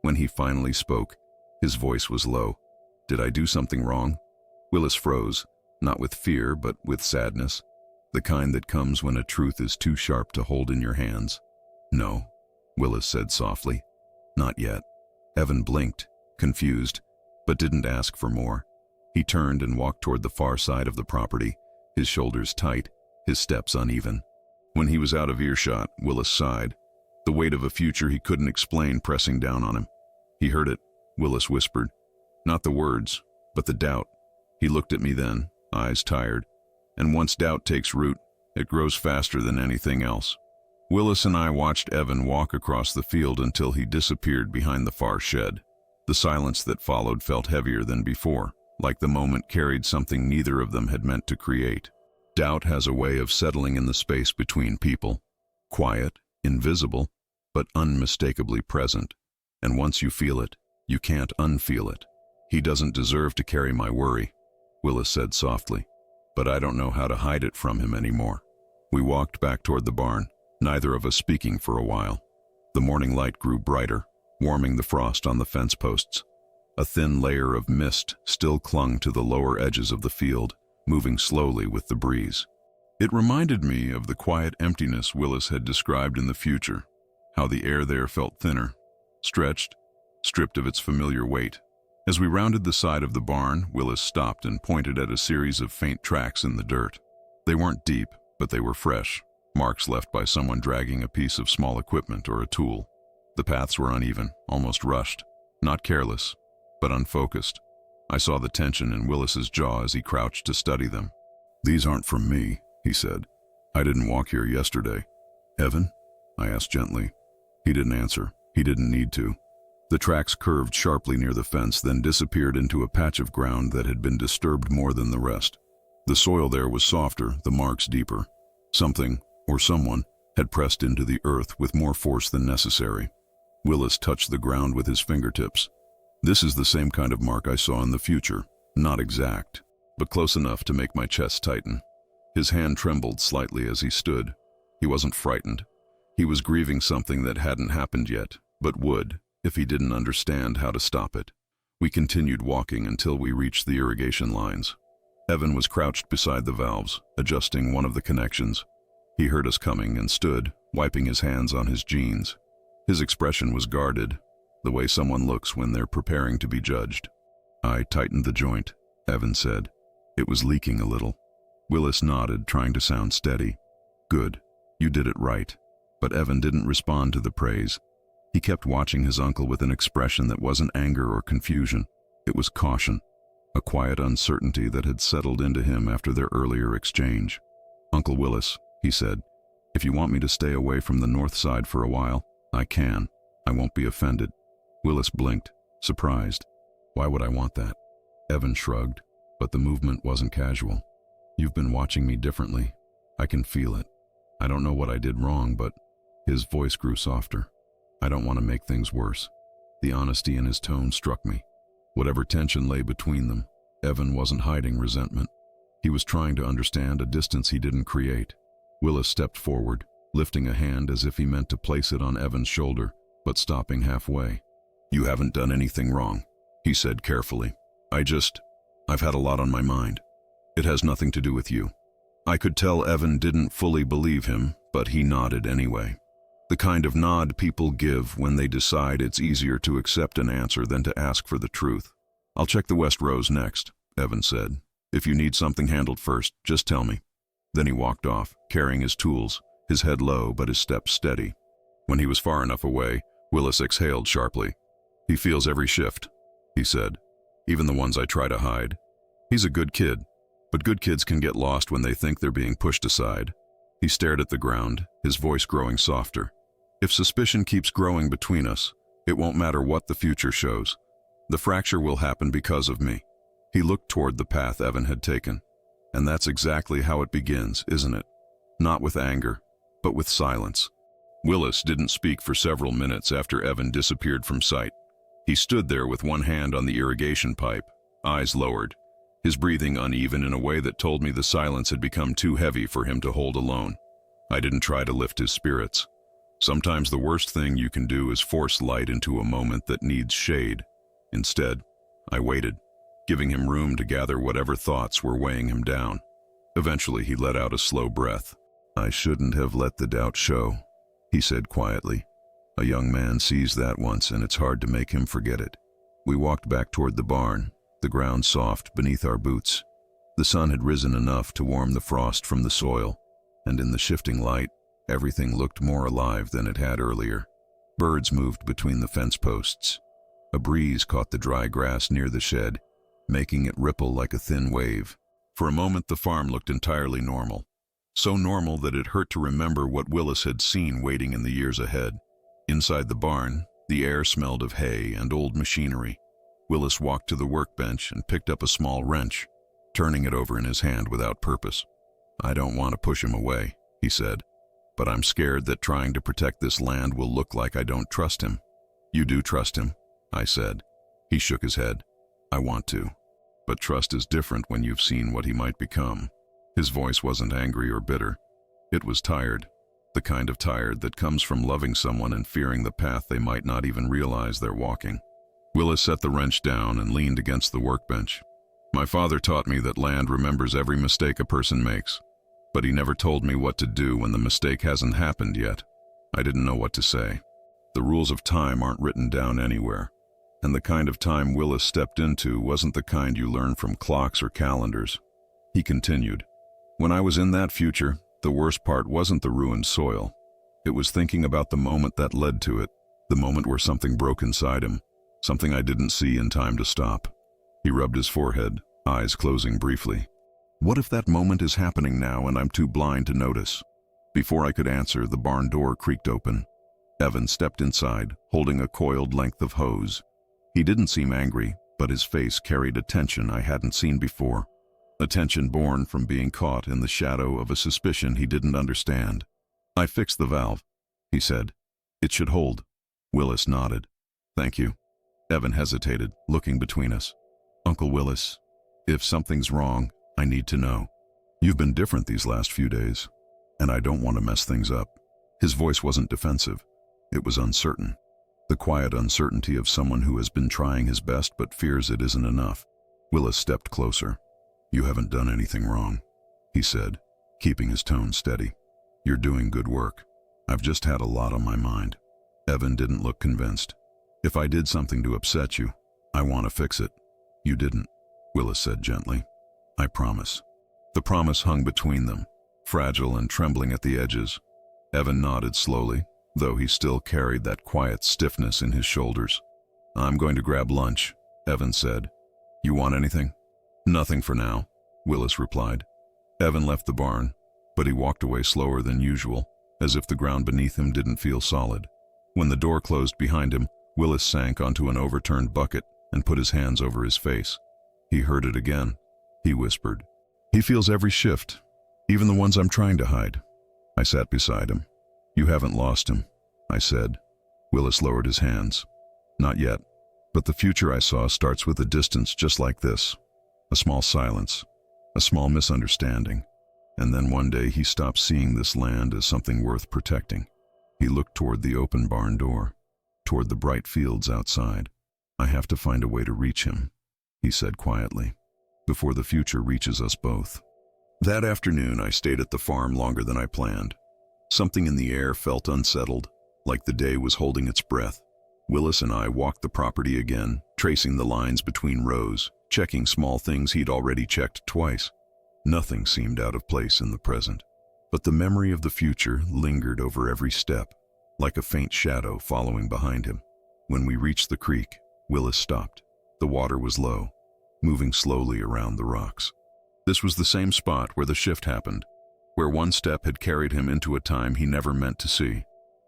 When he finally spoke, his voice was low. "Did I do something wrong?" Willis froze, not with fear, but with sadness, the kind that comes when a truth is too sharp to hold in your hands. "No," Willis said softly. "Not yet." Evan blinked, confused, but didn't ask for more. He turned and walked toward the far side of the property, his shoulders tight, his steps uneven. When he was out of earshot, Willis sighed, the weight of a future he couldn't explain pressing down on him. He heard it, Willis whispered. Not the words, but the doubt. He looked at me then, eyes tired. And once doubt takes root, it grows faster than anything else. Willis and I watched Evan walk across the field until he disappeared behind the far shed. The silence that followed felt heavier than before, like the moment carried something neither of them had meant to create. Doubt has a way of settling in the space between people. Quiet, invisible, but unmistakably present. And once you feel it, you can't unfeel it. "He doesn't deserve to carry my worry," Willis said softly, "but I don't know how to hide it from him anymore." We walked back toward the barn, neither of us speaking for a while. The morning light grew brighter, warming the frost on the fence posts. A thin layer of mist still clung to the lower edges of the field, moving slowly with the breeze. It reminded me of the quiet emptiness Willis had described in the future, how the air there felt thinner, stretched, stripped of its familiar weight. As we rounded the side of the barn, Willis stopped and pointed at a series of faint tracks in the dirt. They weren't deep, but they were fresh, marks left by someone dragging a piece of small equipment or a tool. The paths were uneven, almost rushed, not careless, but unfocused. I saw the tension in Willis's jaw as he crouched to study them. "These aren't from me," he said. "I didn't walk here yesterday." "Evan?" I asked gently. He didn't answer. He didn't need to. The tracks curved sharply near the fence, then disappeared into a patch of ground that had been disturbed more than the rest. The soil there was softer, the marks deeper. Something, or someone, had pressed into the earth with more force than necessary. Willis touched the ground with his fingertips. "This is the same kind of mark I saw in the future. Not exact, but close enough to make my chest tighten." His hand trembled slightly as he stood. He wasn't frightened. He was grieving something that hadn't happened yet, but would, if he didn't understand how to stop it. We continued walking until we reached the irrigation lines. Evan was crouched beside the valves, adjusting one of the connections. He heard us coming and stood, wiping his hands on his jeans. His expression was guarded, the way someone looks when they're preparing to be judged. "I tightened the joint," Evan said. "It was leaking a little." Willis nodded, trying to sound steady. "Good. You did it right." But Evan didn't respond to the praise. He kept watching his uncle with an expression that wasn't anger or confusion. It was caution, a quiet uncertainty that had settled into him after their earlier exchange. "Uncle Willis," he said, "if you want me to stay away from the north side for a while, I can. I won't be offended." Willis blinked, surprised. "Why would I want that?" Evan shrugged, but the movement wasn't casual. "You've been watching me differently. I can feel it. I don't know what I did wrong, but..." His voice grew softer. "I don't want to make things worse." The honesty in his tone struck me. Whatever tension lay between them, Evan wasn't hiding resentment. He was trying to understand a distance he didn't create. Willis stepped forward, lifting a hand as if he meant to place it on Evan's shoulder, but stopping halfway. "You haven't done anything wrong," he said carefully. I've had a lot on my mind. It has nothing to do with you." I could tell Evan didn't fully believe him, but he nodded anyway. The kind of nod people give when they decide it's easier to accept an answer than to ask for the truth. "I'll check the west rows next," Evan said. "If you need something handled first, just tell me." Then he walked off, carrying his tools, his head low but his steps steady. When he was far enough away, Willis exhaled sharply. "He feels every shift," he said, "even the ones I try to hide. He's a good kid, but good kids can get lost when they think they're being pushed aside." He stared at the ground, his voice growing softer. "If suspicion keeps growing between us, it won't matter what the future shows. The fracture will happen because of me." He looked toward the path Evan had taken. "And that's exactly how it begins, isn't it? Not with anger, but with silence." Willis didn't speak for several minutes after Evan disappeared from sight. He stood there with one hand on the irrigation pipe, eyes lowered, his breathing uneven in a way that told me the silence had become too heavy for him to hold alone. I didn't try to lift his spirits. Sometimes the worst thing you can do is force light into a moment that needs shade. Instead, I waited. giving him room to gather whatever thoughts were weighing him down. Eventually, he let out a slow breath. "I shouldn't have let the doubt show," he said quietly. "A young man sees that once, and it's hard to make him forget it." We walked back toward the barn, the ground soft beneath our boots. The sun had risen enough to warm the frost from the soil, and in the shifting light, everything looked more alive than it had earlier. Birds moved between the fence posts. A breeze caught the dry grass near the shed, making it ripple like a thin wave. For a moment, the farm looked entirely normal. So normal that it hurt to remember what Willis had seen waiting in the years ahead. Inside the barn, the air smelled of hay and old machinery. Willis walked to the workbench and picked up a small wrench, turning it over in his hand without purpose. "I don't want to push him away," he said, "but I'm scared that trying to protect this land will look like I don't trust him." "You do trust him," I said. He shook his head. "I want to. But trust is different when you've seen what he might become." His voice wasn't angry or bitter. It was tired, the kind of tired that comes from loving someone and fearing the path they might not even realize they're walking. Willis set the wrench down and leaned against the workbench. "My father taught me that land remembers every mistake a person makes, but he never told me what to do when the mistake hasn't happened yet." I didn't know what to say. The rules of time aren't written down anywhere, and the kind of time Willis stepped into wasn't the kind you learn from clocks or calendars. He continued, "When I was in that future, the worst part wasn't the ruined soil. It was thinking about the moment that led to it, the moment where something broke inside him, something I didn't see in time to stop." He rubbed his forehead, eyes closing briefly. "What if that moment is happening now and I'm too blind to notice?" Before I could answer, the barn door creaked open. Evan stepped inside, holding a coiled length of hose. He didn't seem angry, but his face carried a tension I hadn't seen before. A tension born from being caught in the shadow of a suspicion he didn't understand. "I fixed the valve," he said. "It should hold." Willis nodded. "Thank you." Evan hesitated, looking between us. "Uncle Willis, if something's wrong, I need to know. You've been different these last few days, and I don't want to mess things up." His voice wasn't defensive. It was uncertain. The quiet uncertainty of someone who has been trying his best but fears it isn't enough. Willis stepped closer. "You haven't done anything wrong," he said, keeping his tone steady. "You're doing good work. I've just had a lot on my mind." Evan didn't look convinced. "If I did something to upset you, I want to fix it." "You didn't," Willis said gently. "I promise." The promise hung between them, fragile and trembling at the edges. Evan nodded slowly, though he still carried that quiet stiffness in his shoulders. "I'm going to grab lunch," Evan said. "You want anything?" "Nothing for now," Willis replied. Evan left the barn, but he walked away slower than usual, as if the ground beneath him didn't feel solid. When the door closed behind him, Willis sank onto an overturned bucket and put his hands over his face. He heard it again. He whispered, "He feels every shift, even the ones I'm trying to hide." I sat beside him. "You haven't lost him," I said. Willis lowered his hands. "Not yet, but the future I saw starts with a distance just like this. A small silence, a small misunderstanding, and then one day he stopped seeing this land as something worth protecting." He looked toward the open barn door, toward the bright fields outside. "I have to find a way to reach him," he said quietly, "before the future reaches us both." That afternoon, I stayed at the farm longer than I planned. Something in the air felt unsettled, like the day was holding its breath. Willis and I walked the property again, tracing the lines between rows, checking small things he'd already checked twice. Nothing seemed out of place in the present, but the memory of the future lingered over every step, like a faint shadow following behind him. When we reached the creek, Willis stopped. The water was low, moving slowly around the rocks. This was the same spot where the shift happened, where one step had carried him into a time he never meant to see.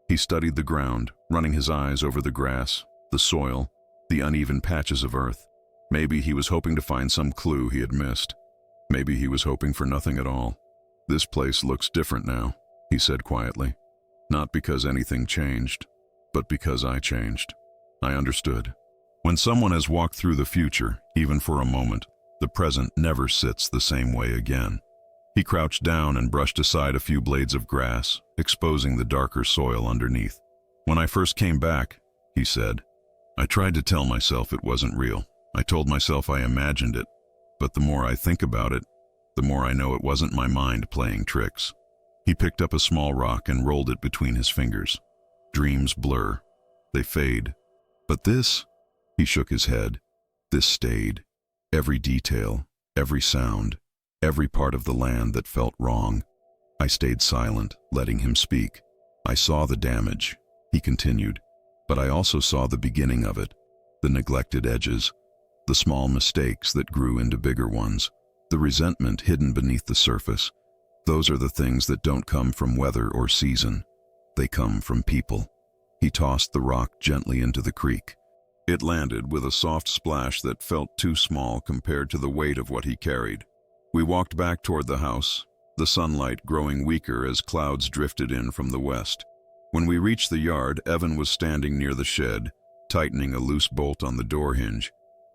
He studied the ground, running his eyes over the grass, the soil, the uneven patches of earth. Maybe he was hoping to find some clue he had missed. Maybe he was hoping for nothing at all. "This place looks different now," he said quietly. "Not because anything changed, but because I changed." I understood. When someone has walked through the future, even for a moment, the present never sits the same way again. He crouched down and brushed aside a few blades of grass, exposing the darker soil underneath. "When I first came back," he said, "I tried to tell myself it wasn't real. I told myself I imagined it, but the more I think about it, the more I know it wasn't my mind playing tricks. He picked up a small rock and rolled it between his fingers. Dreams blur. They fade. But this, he shook his head. This stayed. Every detail, every sound, every part of the land that felt wrong. I stayed silent, letting him speak. I saw the damage, he continued, but I also saw the beginning of it, the neglected edges, the small mistakes that grew into bigger ones, the resentment hidden beneath the surface. Those are the things that don't come from weather or season. They come from people. He tossed the rock gently into the creek. It landed with a soft splash that felt too small compared to the weight of what he carried. We walked back toward the house, the sunlight growing weaker as clouds drifted in from the west. When we reached the yard, Evan was standing near the shed, tightening a loose bolt on the door hinge.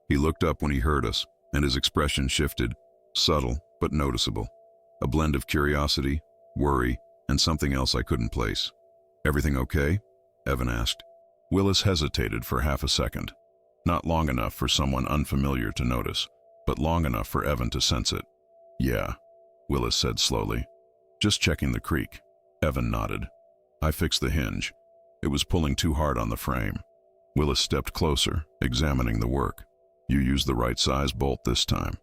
He looked up when he heard us, and his expression shifted, subtle but noticeable. A blend of curiosity, worry, and something else I couldn't place. "Everything okay?" Evan asked. Willis hesitated for half a second. Not long enough for someone unfamiliar to notice, but long enough for Evan to sense it. "Yeah," Willis said slowly. "Just checking the creek." Evan nodded. "I fixed the hinge. It was pulling too hard on the frame." Willis stepped closer, examining the work. "You used the right size bolt this time."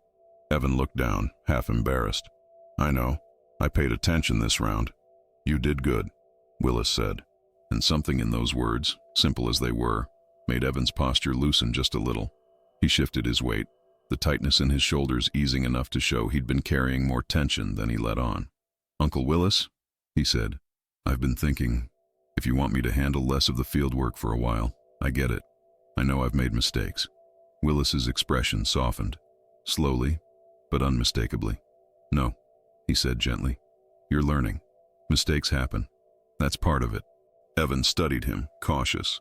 Evan looked down, half embarrassed. "I know. I paid attention this round." "You did good," Willis said. And something in those words, simple as they were, made Evan's posture loosen just a little. He shifted his weight, the tightness in his shoulders easing enough to show he'd been carrying more tension than he let on. "Uncle Willis," he said, "I've been thinking, if you want me to handle less of the field work for a while, I get it. I know I've made mistakes." Willis's expression softened, slowly, but unmistakably. "No," he said gently. "You're learning. Mistakes happen. That's part of it." Evan studied him, cautious.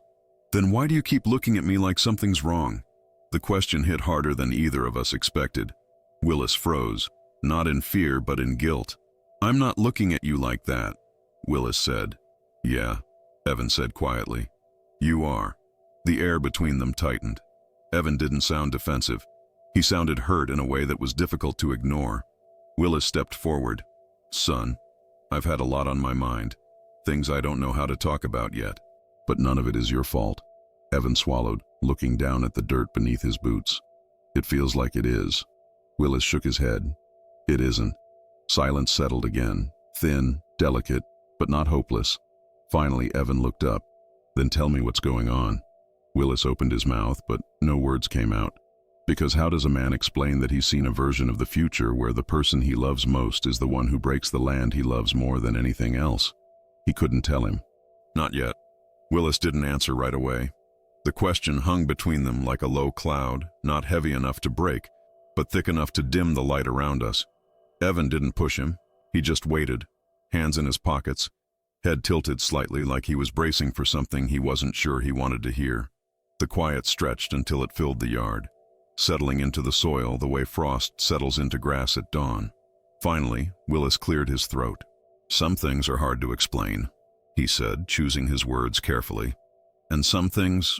"Then why do you keep looking at me like something's wrong?" The question hit harder than either of us expected. Willis froze, not in fear but in guilt. "I'm not looking at you like that," Willis said. "Yeah," Evan said quietly. "You are." The air between them tightened. Evan didn't sound defensive. He sounded hurt in a way that was difficult to ignore. Willis stepped forward. "Son, I've had a lot on my mind. Things I don't know how to talk about yet. But none of it is your fault." Evan swallowed, looking down at the dirt beneath his boots. "It feels like it is." Willis shook his head. "It isn't." Silence settled again, thin, delicate, but not hopeless. Finally, Evan looked up. "Then tell me what's going on." Willis opened his mouth, but no words came out. Because how does a man explain that he's seen a version of the future where the person he loves most is the one who breaks the land he loves more than anything else? He couldn't tell him. Not yet. Willis didn't answer right away. The question hung between them like a low cloud, not heavy enough to break, but thick enough to dim the light around us. Evan didn't push him. He just waited, hands in his pockets, head tilted slightly like he was bracing for something he wasn't sure he wanted to hear. The quiet stretched until it filled the yard, settling into the soil the way frost settles into grass at dawn. Finally, Willis cleared his throat. "Some things are hard to explain," he said, choosing his words carefully. "And some things,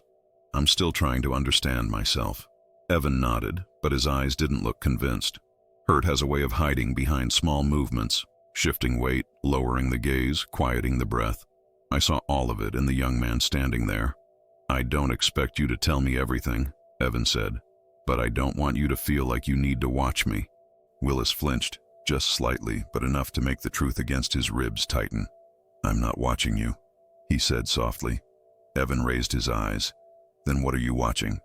I'm still trying to understand myself." Evan nodded, but his eyes didn't look convinced. Hurt has a way of hiding behind small movements, shifting weight, lowering the gaze, quieting the breath. I saw all of it in the young man standing there. "I don't expect you to tell me everything," Evan said, "but I don't want you to feel like you need to watch me." Willis flinched, just slightly, but enough to make the truth against his ribs tighten. "I'm not watching you," he said softly. Evan raised his eyes. "Then what are you watching?"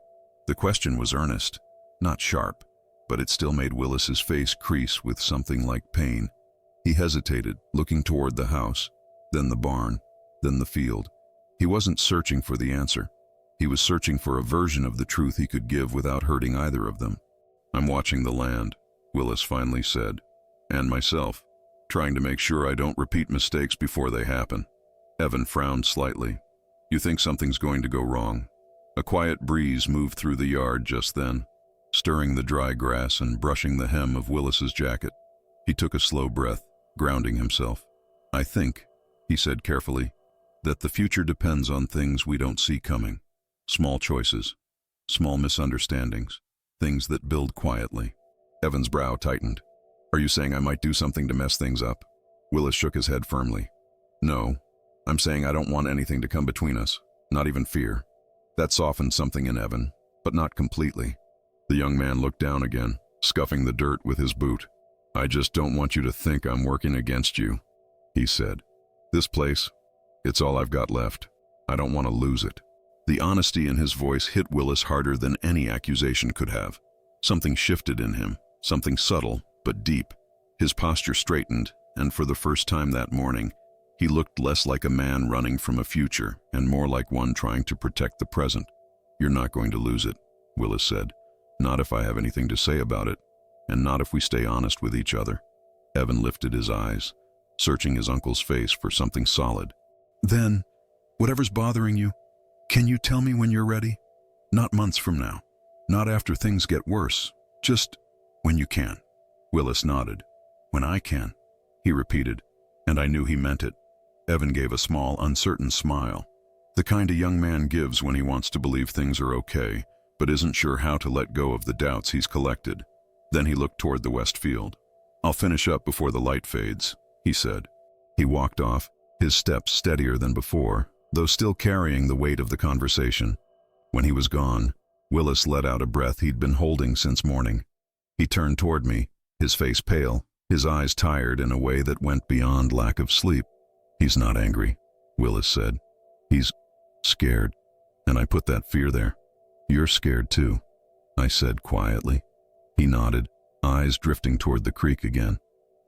The question was earnest, not sharp, but it still made Willis's face crease with something like pain. He hesitated, looking toward the house, then the barn, then the field. He wasn't searching for the answer. He was searching for a version of the truth he could give without hurting either of them. "I'm watching the land," Willis finally said, "and myself, trying to make sure I don't repeat mistakes before they happen." Evan frowned slightly. "You think something's going to go wrong?" A quiet breeze moved through the yard just then, stirring the dry grass and brushing the hem of Willis's jacket. He took a slow breath, grounding himself. "I think," he said carefully, "that the future depends on things we don't see coming. Small choices, small misunderstandings, things that build quietly. Evan's brow tightened. Are you saying I might do something to mess things up? Willis shook his head firmly. No, I'm saying I don't want anything to come between us, not even fear. That softened something in Evan, but not completely. The young man looked down again, scuffing the dirt with his boot. I just don't want you to think I'm working against you, he said. This place, it's all I've got left. I don't want to lose it. The honesty in his voice hit Willis harder than any accusation could have. Something shifted in him, something subtle but deep. His posture straightened, and for the first time that morning, he looked less like a man running from a future and more like one trying to protect the present. You're not going to lose it, Willis said. Not if I have anything to say about it, and not if we stay honest with each other. Evan lifted his eyes, searching his uncle's face for something solid. Then, whatever's bothering you, can you tell me when you're ready? Not months from now, not after things get worse, just when you can. Willis nodded. When I can, he repeated, and I knew he meant it. Evan gave a small, uncertain smile, the kind a young man gives when he wants to believe things are okay, but isn't sure how to let go of the doubts he's collected. Then he looked toward the west field. I'll finish up before the light fades, he said. He walked off, his steps steadier than before, though still carrying the weight of the conversation. When he was gone, Willis let out a breath he'd been holding since morning. He turned toward me, his face pale, his eyes tired in a way that went beyond lack of sleep. He's not angry, Willis said. He's scared, and I put that fear there. You're scared too, I said quietly. He nodded, eyes drifting toward the creek again.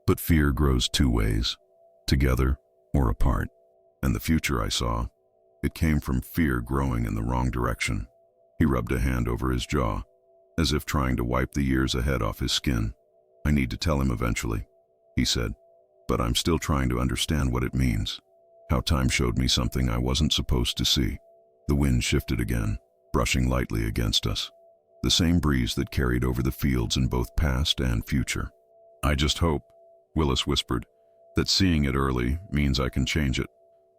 But fear grows two ways, together or apart. And the future I saw, it came from fear growing in the wrong direction. He rubbed a hand over his jaw, as if trying to wipe the years ahead off his skin. I need to tell him eventually, he said, but I'm still trying to understand what it means. How time showed me something I wasn't supposed to see. The wind shifted again, brushing lightly against us. The same breeze that carried over the fields in both past and future. I just hope, Willis whispered, that seeing it early means I can change it.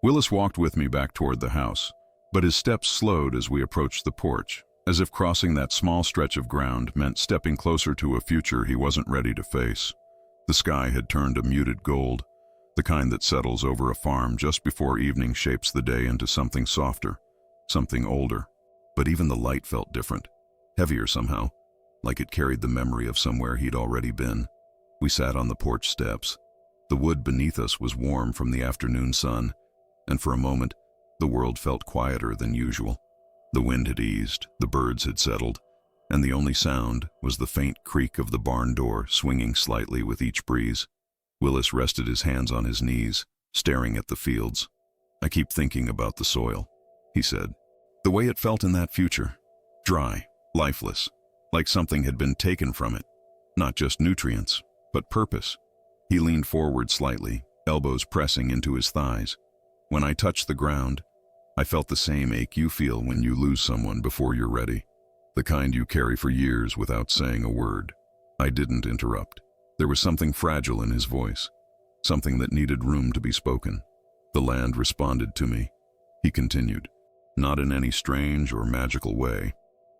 Willis walked with me back toward the house, but his steps slowed as we approached the porch, as if crossing that small stretch of ground meant stepping closer to a future he wasn't ready to face. The sky had turned a muted gold, the kind that settles over a farm just before evening shapes the day into something softer, something older. But even the light felt different, heavier somehow, like it carried the memory of somewhere he'd already been. We sat on the porch steps. The wood beneath us was warm from the afternoon sun, and for a moment, the world felt quieter than usual. The wind had eased, the birds had settled, and the only sound was the faint creak of the barn door swinging slightly with each breeze. Willis rested his hands on his knees, staring at the fields. I keep thinking about the soil, he said. The way it felt in that future, dry, lifeless, like something had been taken from it. Not just nutrients, but purpose. He leaned forward slightly, elbows pressing into his thighs. When I touched the ground, I felt the same ache you feel when you lose someone before you're ready. The kind you carry for years without saying a word. I didn't interrupt. There was something fragile in his voice, something that needed room to be spoken. The land responded to me, he continued, not in any strange or magical way,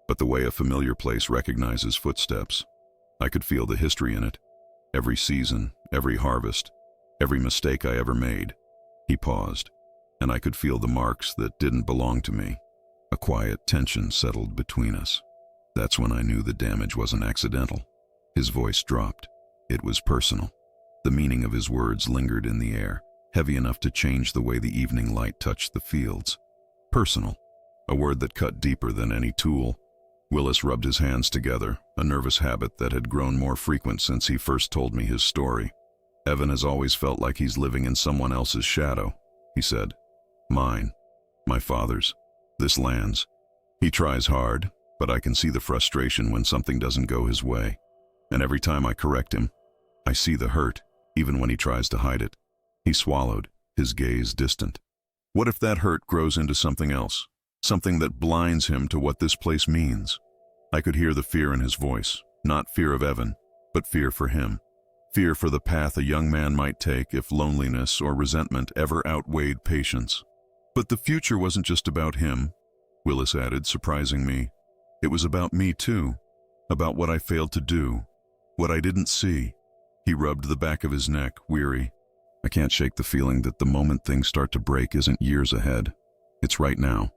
but the way a familiar place recognizes footsteps. I could feel the history in it, every season, every harvest, every mistake I ever made. He paused, and I could feel the marks that didn't belong to me. A quiet tension settled between us. That's when I knew the damage wasn't accidental. His voice dropped. It was personal. The meaning of his words lingered in the air, heavy enough to change the way the evening light touched the fields. Personal, a word that cut deeper than any tool. Willis rubbed his hands together, a nervous habit that had grown more frequent since he first told me his story. Evan has always felt like he's living in someone else's shadow, he said. Mine, my father's, this land's. He tries hard, but I can see the frustration when something doesn't go his way. And every time I correct him, I see the hurt, even when he tries to hide it. He swallowed, his gaze distant. What if that hurt grows into something else? Something that blinds him to what this place means? I could hear the fear in his voice, not fear of Evan, but fear for him. Fear for the path a young man might take if loneliness or resentment ever outweighed patience. But the future wasn't just about him, Willis added, surprising me. It was about me too. about what I failed to do, what I didn't see. He rubbed the back of his neck, weary. I can't shake the feeling that the moment things start to break isn't years ahead. It's right now,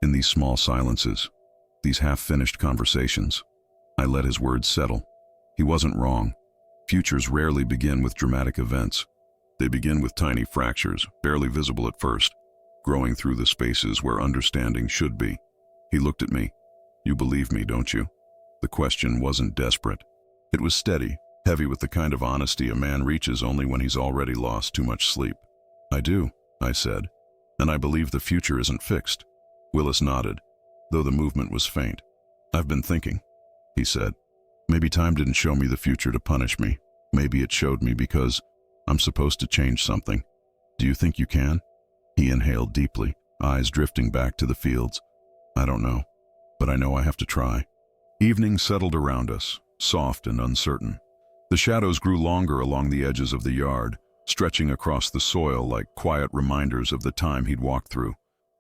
in these small silences, these half-finished conversations. I let his words settle. He wasn't wrong. Futures rarely begin with dramatic events. They begin with tiny fractures, barely visible at first, growing through the spaces where understanding should be. He looked at me. You believe me, don't you? The question wasn't desperate. It was steady, heavy with the kind of honesty a man reaches only when he's already lost too much sleep. I do, I said, and I believe the future isn't fixed. Willis nodded, though the movement was faint. I've been thinking, he said. Maybe time didn't show me the future to punish me. Maybe it showed me because I'm supposed to change something. Do you think you can? He inhaled deeply, eyes drifting back to the fields. I don't know, but I know I have to try. Evening settled around us, soft and uncertain. The shadows grew longer along the edges of the yard, stretching across the soil like quiet reminders of the time he'd walked through.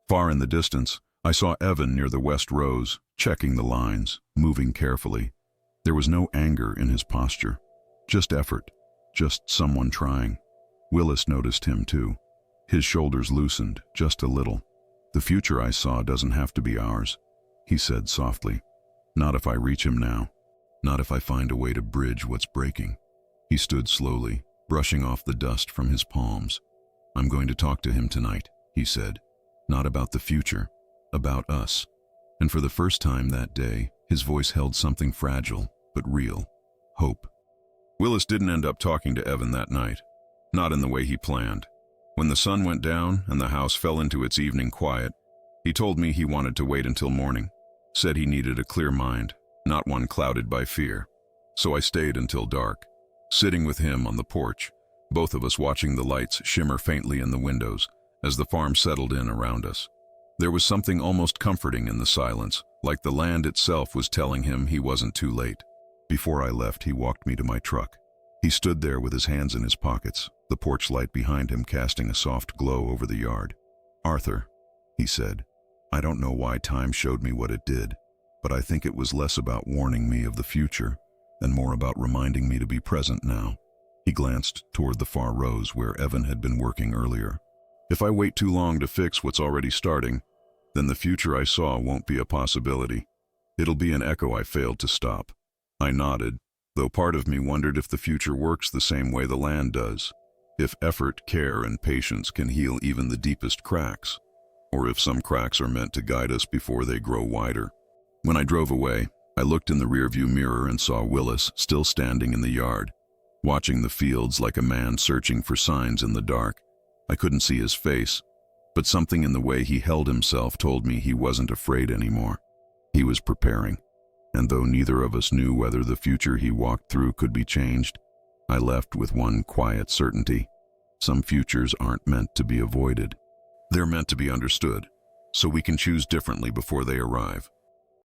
Far in the distance, I saw Evan near the west rows, checking the lines, moving carefully. There was no anger in his posture, just effort, just someone trying. Willis noticed him too. His shoulders loosened, just a little. The future I saw doesn't have to be ours, he said softly. Not if I reach him now. Not if I find a way to bridge what's breaking. He stood slowly, brushing off the dust from his palms. I'm going to talk to him tonight, he said. Not about the future, about us. And for the first time that day, his voice held something fragile, but real. Hope. Willis didn't end up talking to Evan that night. Not in the way he planned. When the sun went down and the house fell into its evening quiet, he told me he wanted to wait until morning. Said he needed a clear mind, not one clouded by fear. So I stayed until dark, sitting with him on the porch, both of us watching the lights shimmer faintly in the windows as the farm settled in around us. There was something almost comforting in the silence, like the land itself was telling him he wasn't too late. Before I left, he walked me to my truck. He stood there with his hands in his pockets, the porch light behind him casting a soft glow over the yard. Arthur, he said, I don't know why time showed me what it did, but I think it was less about warning me of the future and more about reminding me to be present now. He glanced toward the far rows where Evan had been working earlier. If I wait too long to fix what's already starting, then the future I saw won't be a possibility. It'll be an echo I failed to stop. I nodded, though part of me wondered if the future works the same way the land does, if effort, care, and patience can heal even the deepest cracks, or if some cracks are meant to guide us before they grow wider. When I drove away, I looked in the rearview mirror and saw Willis still standing in the yard, watching the fields like a man searching for signs in the dark. I couldn't see his face, but something in the way he held himself told me he wasn't afraid anymore. He was preparing, and though neither of us knew whether the future he walked through could be changed, I left with one quiet certainty. Some futures aren't meant to be avoided. They're meant to be understood, so we can choose differently before they arrive.